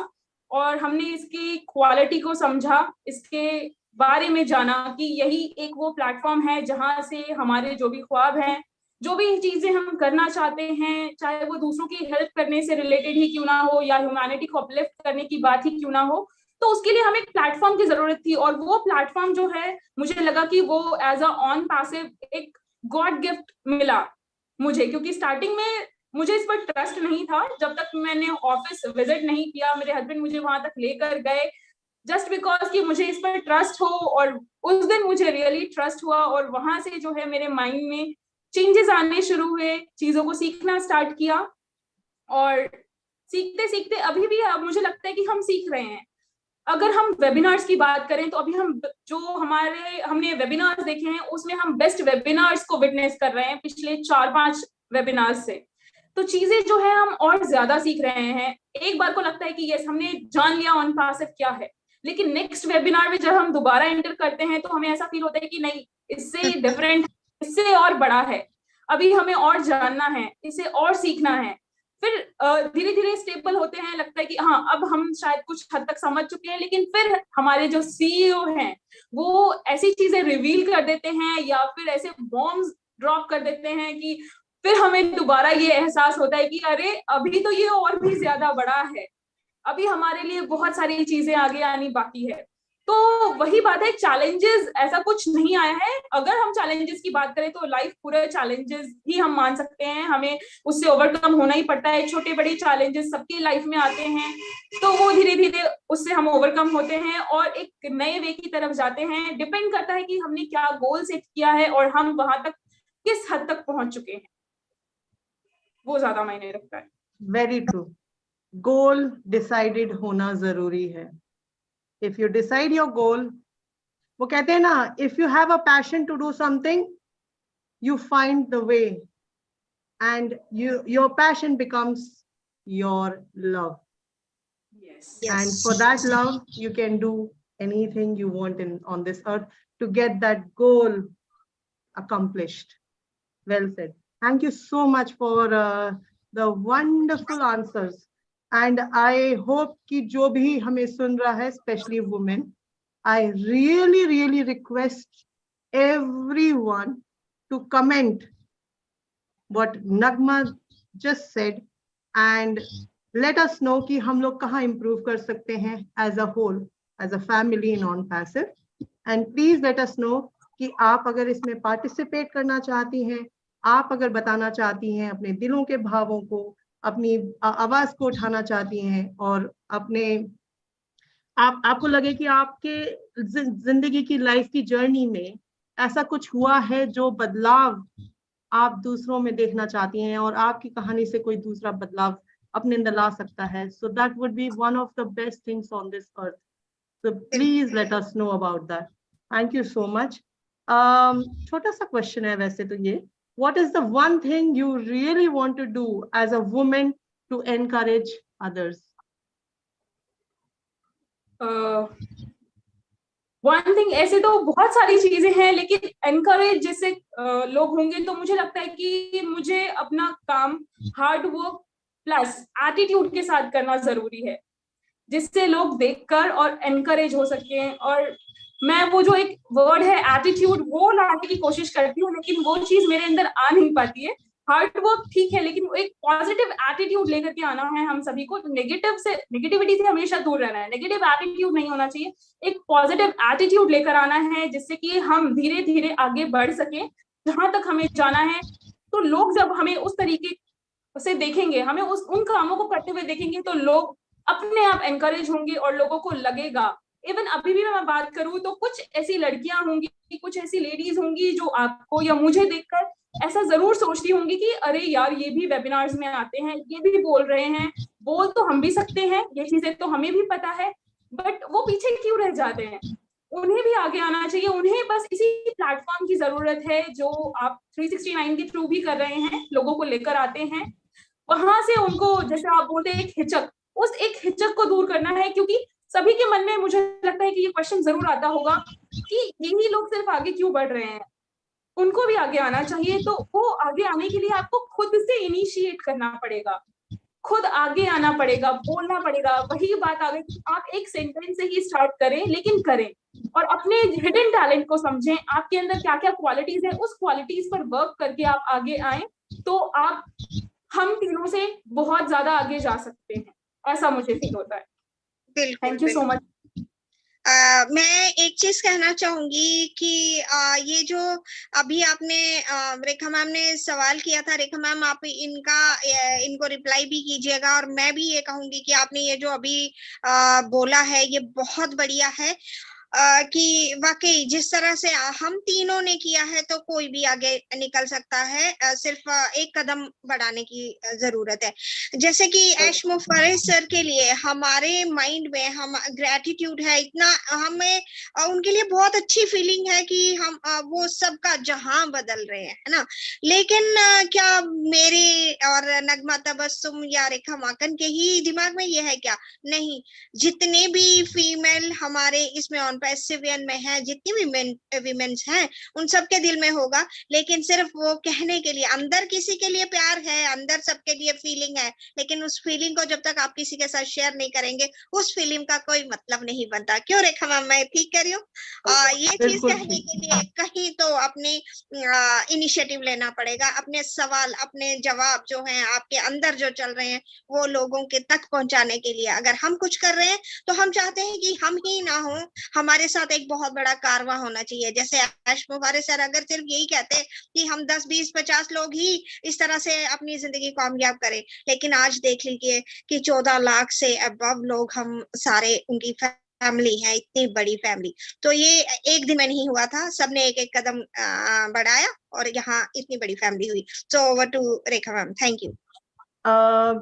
S2: और हमने इसकी क्वालिटी को समझा, इसके बारे में जाना कि यही एक वो प्लेटफॉर्म है जहां से हमारे जो भी ख्वाब हैं, जो भी चीजें हम करना चाहते हैं, चाहे वो दूसरों की हेल्प करने से रिलेटेड ही क्यों ना हो या ह्यूमैनिटी को अपलिफ्ट करने की बात ही क्यों ना हो, तो उसके लिए हमें एक प्लेटफॉर्म की जरूरत थी। और वो प्लेटफॉर्म जो है, मुझे लगा कि वो एज अ ऑन पैसिव एक गॉड गिफ्ट मिला मुझे, क्योंकि स्टार्टिंग में मुझे इस पर ट्रस्ट नहीं था। जब तक मैंने ऑफिस विजिट नहीं किया, मेरे हस्बैंड मुझे वहां तक लेकर गए जस्ट बिकॉज कि मुझे इस पर ट्रस्ट हो, और उस दिन मुझे रियली ट्रस्ट हुआ, और वहां से जो है मेरे माइंड में चेंजेस आने शुरू हुए, चीजों को सीखना स्टार्ट किया। और सीखते सीखते अभी भी अब मुझे लगता है कि हम सीख रहे हैं। अगर हम वेबिनार्स की बात करें तो अभी हम जो हमने वेबिनार्स देखे हैं उसमें हम बेस्ट वेबिनार्स को विटनेस कर रहे हैं पिछले 4-5 वेबिनार्स से। तो चीजें जो है हम और ज्यादा सीख रहे हैं। एक बार को लगता है कि यस हमने जान लिया ऑन पैसिव क्या है, लेकिन नेक्स्ट वेबिनार में जब हम दोबारा एंटर करते हैं तो हमें ऐसा फील होता है कि नहीं, इससे डिफरेंट, इससे और बड़ा है, अभी हमें और जानना है, इसे और सीखना है। फिर धीरे धीरे स्टेबल होते हैं, लगता है कि हाँ अब हम शायद कुछ हद तक समझ चुके हैं, लेकिन फिर हमारे जो सीईओ हैं वो ऐसी चीजें रिवील कर देते हैं या फिर ऐसे बॉम्ब्स ड्रॉप कर देते हैं कि फिर हमें दोबारा ये एहसास होता है कि अरे अभी तो ये और भी ज्यादा बड़ा है, अभी हमारे लिए बहुत सारी चीजें आगे आनी बाकी है। तो वही बात है, चैलेंजेस ऐसा कुछ नहीं आया है। अगर हम चैलेंजेस की बात करें तो लाइफ पूरे चैलेंजेस ही हम मान सकते हैं, हमें उससे ओवरकम होना ही पड़ता है। छोटे बड़े चैलेंजेस सबकी लाइफ में आते हैं, तो वो धीरे धीरे उससे हम ओवरकम होते हैं और एक नए वे की तरफ जाते हैं। डिपेंड करता है कि हमने क्या गोल सेट किया है और हम वहां तक किस हद तक पहुंच चुके हैं, वो ज्यादा मायने रखता है।
S1: Very true. गोल डिसाइडेड होना जरूरी है। If you decide your goal, वो कहते हैं ना, if you have a passion to do something, you find the way and your passion becomes your love.
S2: Yes.
S1: And for that love, you can do anything you want on this earth to get that goal accomplished. Well said. Thank you so much for the wonderful answers. And I hope कि जो भी हमें सुन रहा है, especially women, I really request everyone to comment what Nagma just said and let us know कि हम लोग कहाँ improve कर सकते हैं as a whole, as a family in OnPassive. And please let us know कि आप अगर इसमें participate करना चाहती हैं, आप अगर बताना चाहती हैं अपने दिलों के भावों को, अपनी आवाज को उठाना चाहती हैं और अपने आपको लगे कि आपके जिंदगी की लाइफ की जर्नी में ऐसा कुछ हुआ है जो बदलाव आप दूसरों में देखना चाहती हैं और आपकी कहानी से कोई दूसरा बदलाव अपने अंदर ला सकता है, so that would be one of the best things on this earth. So please let us know about that. Thank you so much. छोटा सा क्वेश्चन है वैसे तो ये, what is the one thing you really want to do as a woman to encourage others?
S2: One thing, ऐसे तो बहुत सारी चीजें हैं, लेकिन एनकरेज जैसे लोग होंगे तो मुझे लगता है कि मुझे अपना काम हार्ड वर्क प्लस एटीट्यूड के साथ करना जरूरी है, जिससे लोग देखकर और एनकरेज हो सके। और मैं वो जो एक वर्ड है एटीट्यूड, वो लाने की कोशिश करती हूँ, लेकिन वो चीज मेरे अंदर आ नहीं पाती है। हार्ड वर्क ठीक है, लेकिन एक पॉजिटिव एटीट्यूड लेकर के आना है हम सभी को। नेगेटिविटी से हमेशा दूर रहना है, नेगेटिव एटीट्यूड नहीं होना चाहिए, एक पॉजिटिव एटीट्यूड लेकर आना है, जिससे कि हम धीरे धीरे आगे बढ़ सके जहां तक हमें जाना है। तो लोग जब हमें उस तरीके से देखेंगे, हमें उन कामों को करते हुए देखेंगे, तो लोग अपने आप एनकरेज होंगे और लोगों को लगेगा। इवन अभी भी मैं बात करूं तो कुछ ऐसी लड़कियां होंगी, कुछ ऐसी लेडीज होंगी जो आपको या मुझे देखकर ऐसा जरूर सोचती होंगी कि अरे यार ये भी वेबिनार्स में आते हैं, ये भी बोल रहे हैं, बोल तो हम भी सकते हैं, ये चीजें तो हमें भी पता है, बट वो पीछे क्यों रह जाते हैं। उन्हें भी आगे आना चाहिए, उन्हें बस इसी प्लेटफॉर्म की जरूरत है जो आप 369 के थ्रू भी कर रहे हैं, लोगों को लेकर आते हैं। वहां से उनको, जैसे आप बोलते हैं, एक हिचक, उस एक हिचक को दूर करना है, क्योंकि सभी के मन में मुझे लगता है कि ये क्वेश्चन जरूर आता होगा कि यही लोग सिर्फ आगे क्यों बढ़ रहे हैं, उनको भी आगे आना चाहिए। तो वो आगे आने के लिए आपको खुद से इनिशिएट करना पड़ेगा, खुद आगे आना पड़ेगा, बोलना पड़ेगा। वही बात आ गई, आप एक सेंटेंस से ही स्टार्ट करें, लेकिन करें और अपने हिडन टैलेंट को समझें, आपके अंदर क्या क्या क्वालिटीज है, उस क्वालिटीज पर वर्क करके आप आगे आए, तो आप हम तीनों से बहुत ज्यादा आगे जा सकते हैं, ऐसा मुझे फील होता है।
S3: बिल्कुल,
S2: थैंक यू सो मच।
S3: मैं एक चीज कहना चाहूंगी कि ये जो अभी आपने रेखा मैम ने सवाल किया था, रेखा मैम आप इनको रिप्लाई भी कीजिएगा, और मैं भी ये कहूंगी कि आपने ये जो अभी बोला है ये बहुत बढ़िया है, कि वाकई जिस तरह से हम तीनों ने किया है तो कोई भी आगे निकल सकता है, सिर्फ एक कदम बढ़ाने की जरूरत है। जैसे कि ऐश मुफारिस सर के लिए हमारे माइंड में हम ग्रेटिट्यूड है इतना, हमें उनके लिए बहुत अच्छी फीलिंग है कि हम वो सबका जहां बदल रहे हैं, है ना। लेकिन क्या मेरे और नगमा तबस्सुम या रेखा माकन के ही दिमाग में ये है क्या? नहीं, जितने भी फीमेल हमारे इसमें ऑन पैसिवियन में है, जितनी भी विमेन्स हैं, उन सबके दिल में होगा, लेकिन सिर्फ वो कहने के लिए, अंदर किसी के लिए प्यार है, अंदर सबके लिए फीलिंग है, लेकिन उस फीलिंग को जब तक आप किसी के साथ शेयर नहीं करेंगे, उस फीलिंग का कोई मतलब नहीं बनता। क्यों रेखा मैम, मैं ठीक कर रही हूँ? ये चीज कहने के लिए कहीं तो अपने इनिशिएटिव लेना पड़ेगा, अपने सवाल, अपने जवाब जो हैं आपके अंदर जो चल रहे हैं, वो लोगों के तक पहुंचाने के लिए अगर हम कुछ कर रहे हैं तो हम चाहते हैं कि हम ही ना हो, हमारे साथ एक बहुत बड़ा कारवां होना चाहिए। जैसे ऐश मुफारिस सर अगर सिर्फ यही कहते कि हम 10, 20, 50 लोग ही इस तरह से अपनी जिंदगी कामयाब करें, लेकिन आज देख लीजिए कि 14 लाख से अबव लोग हम सारे उनकी फैमिली है, इतनी बड़ी फैमिली। तो ये एक दिन में नहीं हुआ था, सबने एक एक कदम बढ़ाया और यहाँ इतनी बड़ी फैमिली हुई। So over to Rekha ma'am, thank you.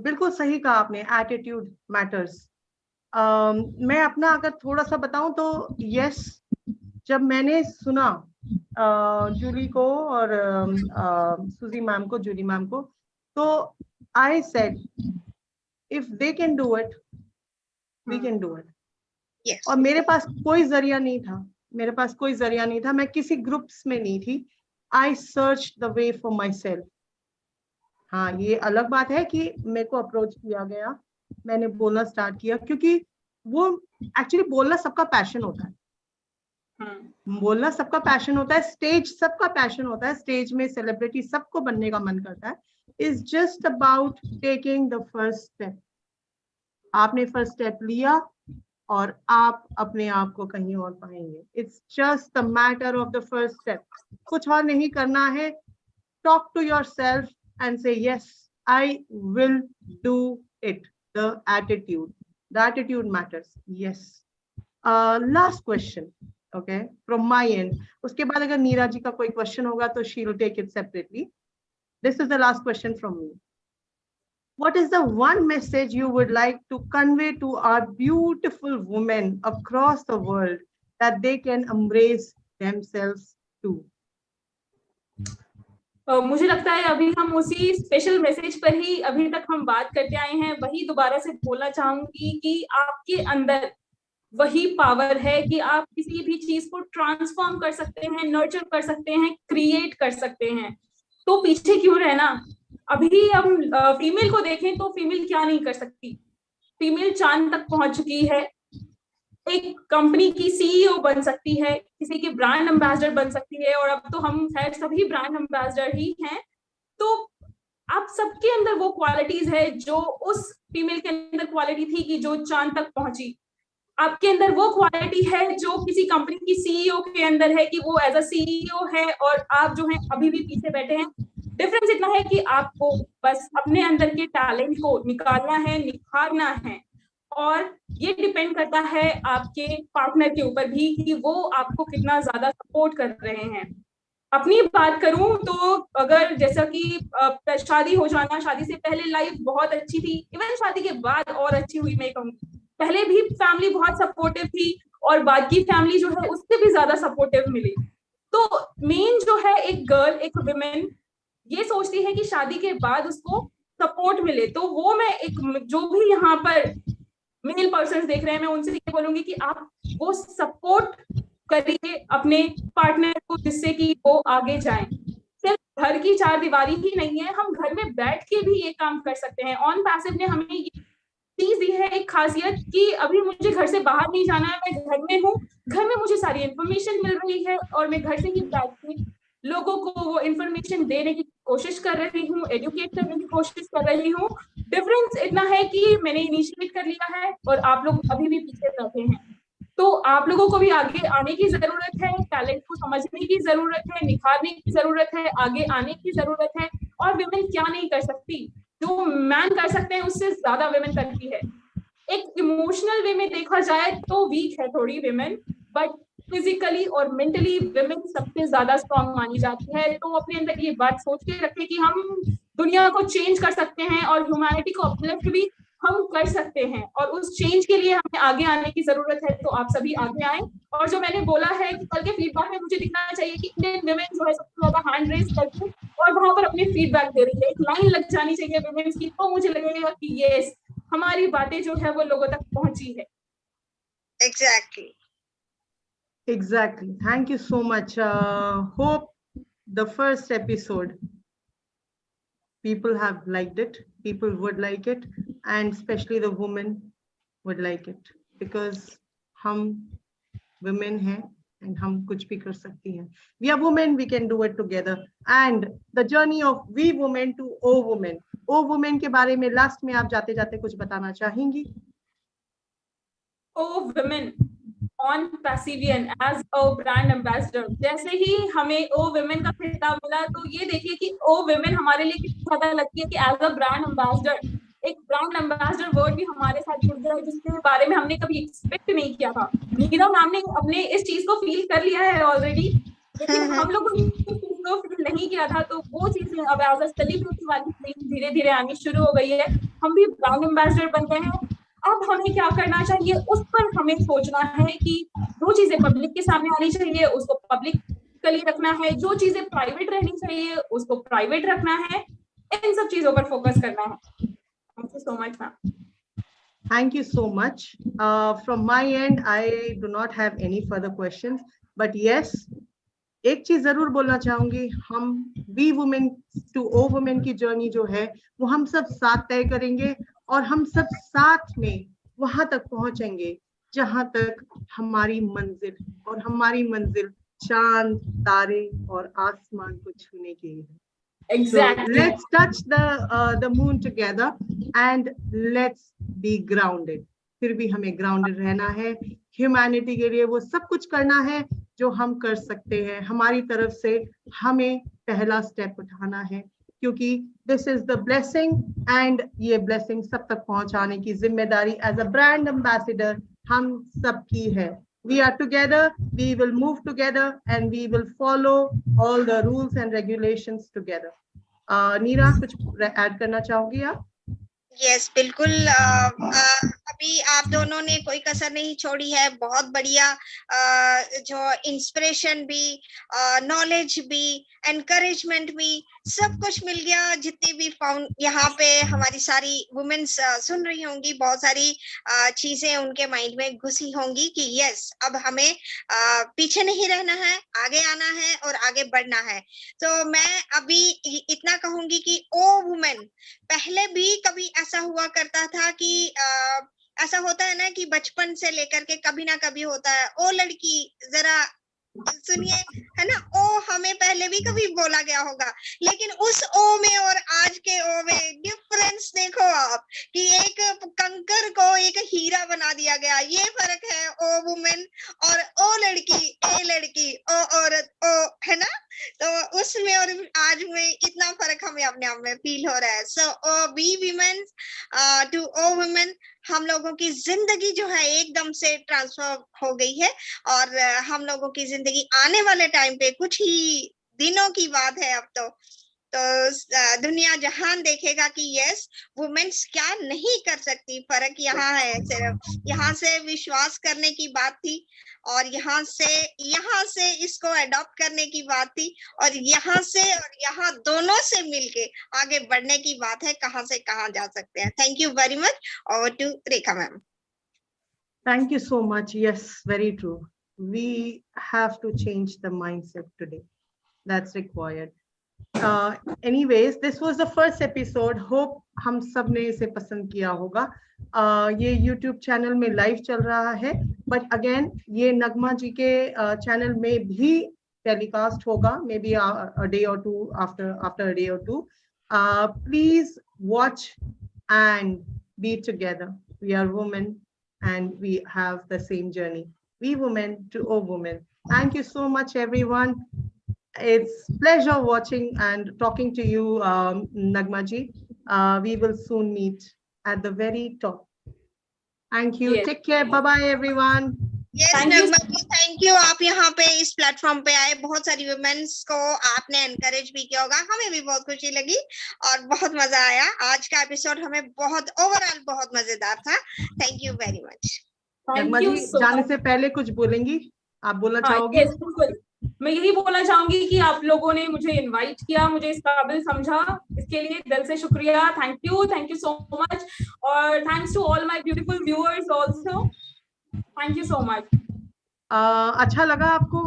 S1: बिल्कुल सही कहा आपने, एटीट्यूड मैटर्स। मैं अपना अगर थोड़ा सा बताऊं तो यस, जब मैंने सुना जूली को और सुजी मैम को, जूली मैम को, तो I said if they can do it we can do it. और मेरे पास कोई जरिया नहीं था, मेरे पास कोई जरिया नहीं था, मैं किसी ग्रुप्स में नहीं थी। I search the way for my self. हाँ, ये अलग बात है कि मेरे को अप्रोच किया गया, मैंने बोलना स्टार्ट किया, क्योंकि वो एक्चुअली बोलना सबका पैशन होता है, बोलना सबका पैशन होता है, स्टेज सबका पैशन होता है, स्टेज में सेलिब्रिटी सबको बनने का मन करता है। It's just about taking the first step. आपने फर्स्ट स्टेप लिया और आप अपने आप को कहीं और पाएंगे। It's just the matter of the first step, कुछ और नहीं करना है। Talk to yourself and say yes, I will do it. The attitude matters. Yes. Last question, okay, from my end. उसके बाद अगर नीरा जी का कोई question होगा तो she will take it separately. This is the last question from me. What is the one message you would like to convey to our beautiful women across the world that they can embrace themselves too?
S2: मुझे लगता है अभी हम उसी special message पर ही अभी तक हम बात करते आए हैं, वही दोबारा से बोलना चाहूंगी कि आपके अंदर वही पावर है कि आप किसी भी चीज को ट्रांसफॉर्म कर सकते हैं, नर्चर कर सकते हैं, क्रिएट कर सकते हैं। तो पीछे क्यों रहना? अभी हम फीमेल को देखें तो फीमेल क्या नहीं कर सकती। फीमेल चांद तक पहुंच चुकी है, एक कंपनी की सीईओ बन सकती है, किसी की ब्रांड एम्बेसडर बन सकती है, और अब तो हम खैर सभी ब्रांड एम्बेसडर ही हैं। तो आप सबके अंदर वो क्वालिटीज है जो उस फीमेल के अंदर क्वालिटी थी कि जो चांद तक पहुंची। आपके अंदर वो क्वालिटी है जो किसी कंपनी की सीईओ के अंदर है कि वो एज अ सीईओ है, और आप जो है अभी भी पीछे बैठे हैं। डिफरेंस इतना है कि आपको बस अपने अंदर के टैलेंट को निकालना है, निखारना है, और ये डिपेंड करता है आपके पार्टनर के ऊपर भी कि वो आपको कितना ज्यादा सपोर्ट कर रहे हैं। अपनी बात करूं तो अगर जैसा कि शादी हो जाना, शादी से पहले लाइफ बहुत अच्छी थी, इवन शादी के बाद और अच्छी हुई मैं कहूंगी। पहले भी फैमिली बहुत सपोर्टिव थी और बाद की फैमिली जो है उससे भी ज्यादा सपोर्टिव मिली। तो मेन जो है एक गर्ल, एक विमेन ये सोचती है कि शादी के बाद उसको सपोर्ट मिले। तो वो मैं एक जो भी यहाँ पर मेल पर्सन देख रहे हैं, मैं उनसे ये बोलूंगी कि आप वो सपोर्ट करिए अपने पार्टनर को, जिससे कि वो आगे जाएं। सिर्फ घर की चार दीवारी ही नहीं है, हम घर में बैठ के भी ये काम कर सकते हैं। ऑन पैसिव ने हमें ये चीज दी है, एक खासियत कि अभी मुझे घर से बाहर नहीं जाना है, मैं घर में हूँ, घर में मुझे सारी इंफॉर्मेशन मिल रही है और मैं घर से ही बैठ के लोगों को वो इंफॉर्मेशन देने की कोशिश कर रही हूँ, एजुकेट करने की कोशिश कर रही हूँ। डिफरेंस इतना है कि मैंने इनिशिएट कर लिया है और आप लोग अभी भी पीछे बैठे हैं। तो आप लोगों को भी आगे आने की जरूरत है, टैलेंट को समझने की जरूरत है, निखारने की जरूरत है, आगे आने की जरूरत है। और विमेन क्या नहीं कर सकती, जो मैन कर सकते हैं उससे ज्यादा विमेन करती है। एक इमोशनल वे में देखा जाए तो वीक है थोड़ी विमेन, बट फिजिकली और मेंटली विमेन सबसे ज्यादा स्ट्रांग मानी जाती है। तो अपने अंदर ये बात सोच के रखें कि हम दुनिया को चेंज कर सकते हैं और ह्यूमैनिटी को अपलिफ्ट भी हम कर सकते हैं, और उस चेंज के लिए हमें आगे आने की जरूरत है। तो आप सभी आगे आए। और जो मैंने बोला है कि कल के फीडबैक में मुझे दिखना चाहिए कि इंडियन विमेन जो है सबसे ज्यादा हैंड रेज करके और वहां पर अपने फीडबैक दे रही है, एक लाइन लग जानी चाहिए विमेन की, तो मुझे लगेगा कि यस, हमारी बातें जो है वो लोगों तक पहुंची है।
S1: Exactly. Thank you so much. Hope the first episode people have liked it. People would like it, and especially the women would like it because हम women हैं and हम कुछ भी कर सकती हैं. We are women. We can do it together. And the journey of we women to O women. O women के बारे में लास्ट में आप जाते जाते कुछ बताना चाहेंगी?
S2: O women on Passivian as a brand ambassador. जैसे ही हमें O women का खिताब मिला तो ये देखिए कि O women हमारे लिए कितना ज्यादा लगती है कि as a brand ambassador, एक ब्रांड एम्बेसडर वर्ड भी हमारे साथ जुड़ गया है जिसके बारे में हमने कभी एक्सपेक्ट नहीं किया था। नीरव मैम ने अपने इस चीज को फील कर लिया है ऑलरेडी, लेकिन हम लोगों ने को फील नहीं किया था। तो वो चीजें अब एज अ सेलिब्रिटी वाली चीज धीरे धीरे आनी शुरू हो गई है। हम भी ब्रांड एम्बेसडर बन गए हैं। अब हमें क्या करना चाहिए उस पर हमें सोचना है कि जो चीजें पब्लिक के सामने आनी चाहिए उसको पब्लिकली रखना है, जो चीजें प्राइवेट रहनी चाहिए उसको प्राइवेट रखना है, इन सब चीजों पर फोकस करना है। Thank you so much, ma'am.
S1: Thank you so much. From my end, I do not have any further questions. But yes, एक चीज जरूर बोलना चाहूंगी, हम we women to o women की जर्नी जो है वो हम सब साथ तय करेंगे और हम सब साथ में वहां तक पहुंचेंगे जहां तक हमारी मंजिल, और हमारी मंजिल चांद, तारे और आसमान को छूने की है.
S2: Exactly.
S1: So let's touch the moon together and let's be grounded. फिर भी हमें grounded रहना है. Humanity के लिए वो सब कुछ करना है जो हम कर सकते हैं. हमारी तरफ से हमें पहला step उठाना है, क्योंकि this is the blessing and ये blessing सब तक पहुंचाने की जिम्मेदारी as a brand ambassador हम सबकी है. We are together, we will move together and we will follow all the rules and regulations together. नीरा, कुछ ऐड करना चाहोगी आप?
S3: यस, बिल्कुल। अभी आप दोनों ने कोई कसर नहीं छोड़ी है। बहुत बढ़िया जो इंस्पिरेशन भी, नॉलेज भी, एनकरेजमेंट भी, सब कुछ मिल गया। जितनी भी यहाँ पे हमारी सारी वुमेन्स सुन रही होंगी, बहुत सारी चीजें उनके माइंड में घुसी होंगी कि यस, अब हमें पीछे नहीं रहना है, आगे आना है और आगे बढ़ना है। तो मैं अभी इतना कहूंगी कि ओ वुमेन, पहले भी कभी ऐसा हुआ करता था कि ऐसा होता है ना कि बचपन से लेकर के कभी ना कभी होता है, ओ लड़की जरा सुनिए, है ना, ओ हमें पहले भी कभी बोला गया होगा। लेकिन उस ओ में और आज के ओ में डिफरेंस देखो आप, कि एक कंकर को एक हीरा बना दिया गया। ये फर्क है ओ वुमेन और ओ लड़की, ए लड़की, ओ औरत, ओ, है ना। तो उसमें और आज में इतना फर्क हमें अपने आप में फील हो रहा है। So we women to o women, हम लोगों की जिंदगी जो है एकदम से ट्रांसफॉर्म हो गई है और हम लोगों की जिंदगी आने वाले टाइम पे कुछ ही दिनों की बात है अब तो दुनिया जहान देखेगा कि यस, वुमेन्स क्या नहीं कर सकती। फर्क यहाँ है, सिर्फ यहाँ से विश्वास करने की बात थी और यहाँ से इसको अडॉप्ट करने की बात थी और यहाँ से और यहाँ दोनों से मिलके आगे बढ़ने की बात है, कहाँ से कहाँ जा सकते हैं। Thank you very much. Over to Rekha ma'am.
S1: Thank you so much. Yes, very true. We have to change the mindset today. That's required. anyways, this was the first episode. Hope हम सब ने इसे पसंद किया होगा. ये YouTube चैनल में live चल रहा है, but again ये नगमा जी के चैनल में भी टेलीकास्ट होगा, maybe a day or two after a day or two. Please watch and be together. We are women and we have the same journey. We women to all women. Thank you so much, everyone. It's pleasure watching and talking to you, Nagma ji. We will soon meet at the very top. Thank you.
S2: Yes.
S1: Take care. Bye-bye, everyone.
S3: Yes
S2: Thank you.
S3: Nagma ji, thank you. आप यहाँ पे इस platform पे आए, बहुत सारी women's को आपने एनकरेज भी किया होगा. हमें भी बहुत खुशी लगी और बहुत मजा आया. आज का एपिसोड हमें बहुत ओवरऑल बहुत मजेदार था. Thank you very much.
S2: Thank
S1: Nagma
S2: you
S1: ji,
S2: so
S1: जाने
S2: much.
S1: से पहले कुछ बोलेंगी? आप बोलना
S2: हाँ,
S1: चाहोगी?
S2: yes, बिल्कुल. मैं यही बोलना चाहूंगी कि आप लोगों ने मुझे इनवाइट किया, मुझे इस काबिल समझा, इसके लिए दिल से शुक्रिया. Thank you so much. और thanks to all my beautiful viewers also. Thank you so much.
S1: अच्छा लगा आपको?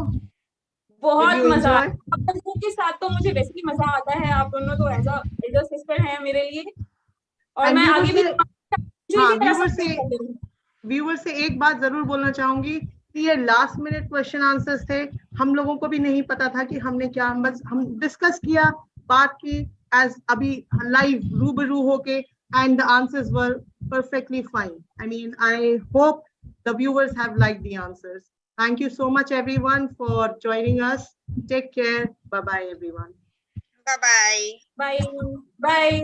S2: बहुत
S1: Did you
S2: मजा आया.
S1: enjoy?
S2: आप लोगों के साथ तो मुझे वैसे ही मजा आता है. आप दोनों तो एज अ सिस्टर हैं मेरे लिए. और
S1: And
S2: मैं
S1: viewers
S2: आगे भी
S1: से-
S2: मुझे
S1: हाँ,
S2: इसी तरह
S1: viewers
S2: support
S1: से-
S2: करेंगे.
S1: व्यूअर से एक बात जरूर बोलना चाहूंगी कि ये लास्ट मिनट क्वेश्चन आंसर्स थे. हम लोगों को भी नहीं पता था कि हमने क्या, बस हम डिस्कस किया, बात की एज अभी लाइव रूबरू होके, and the answers were perfectly fine. I mean, I hope the viewers have liked the answers. Thank you so much, everyone, for joining us. Take care. Bye-bye, everyone.
S3: Bye bye.
S2: Bye bye.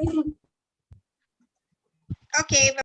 S3: Okay.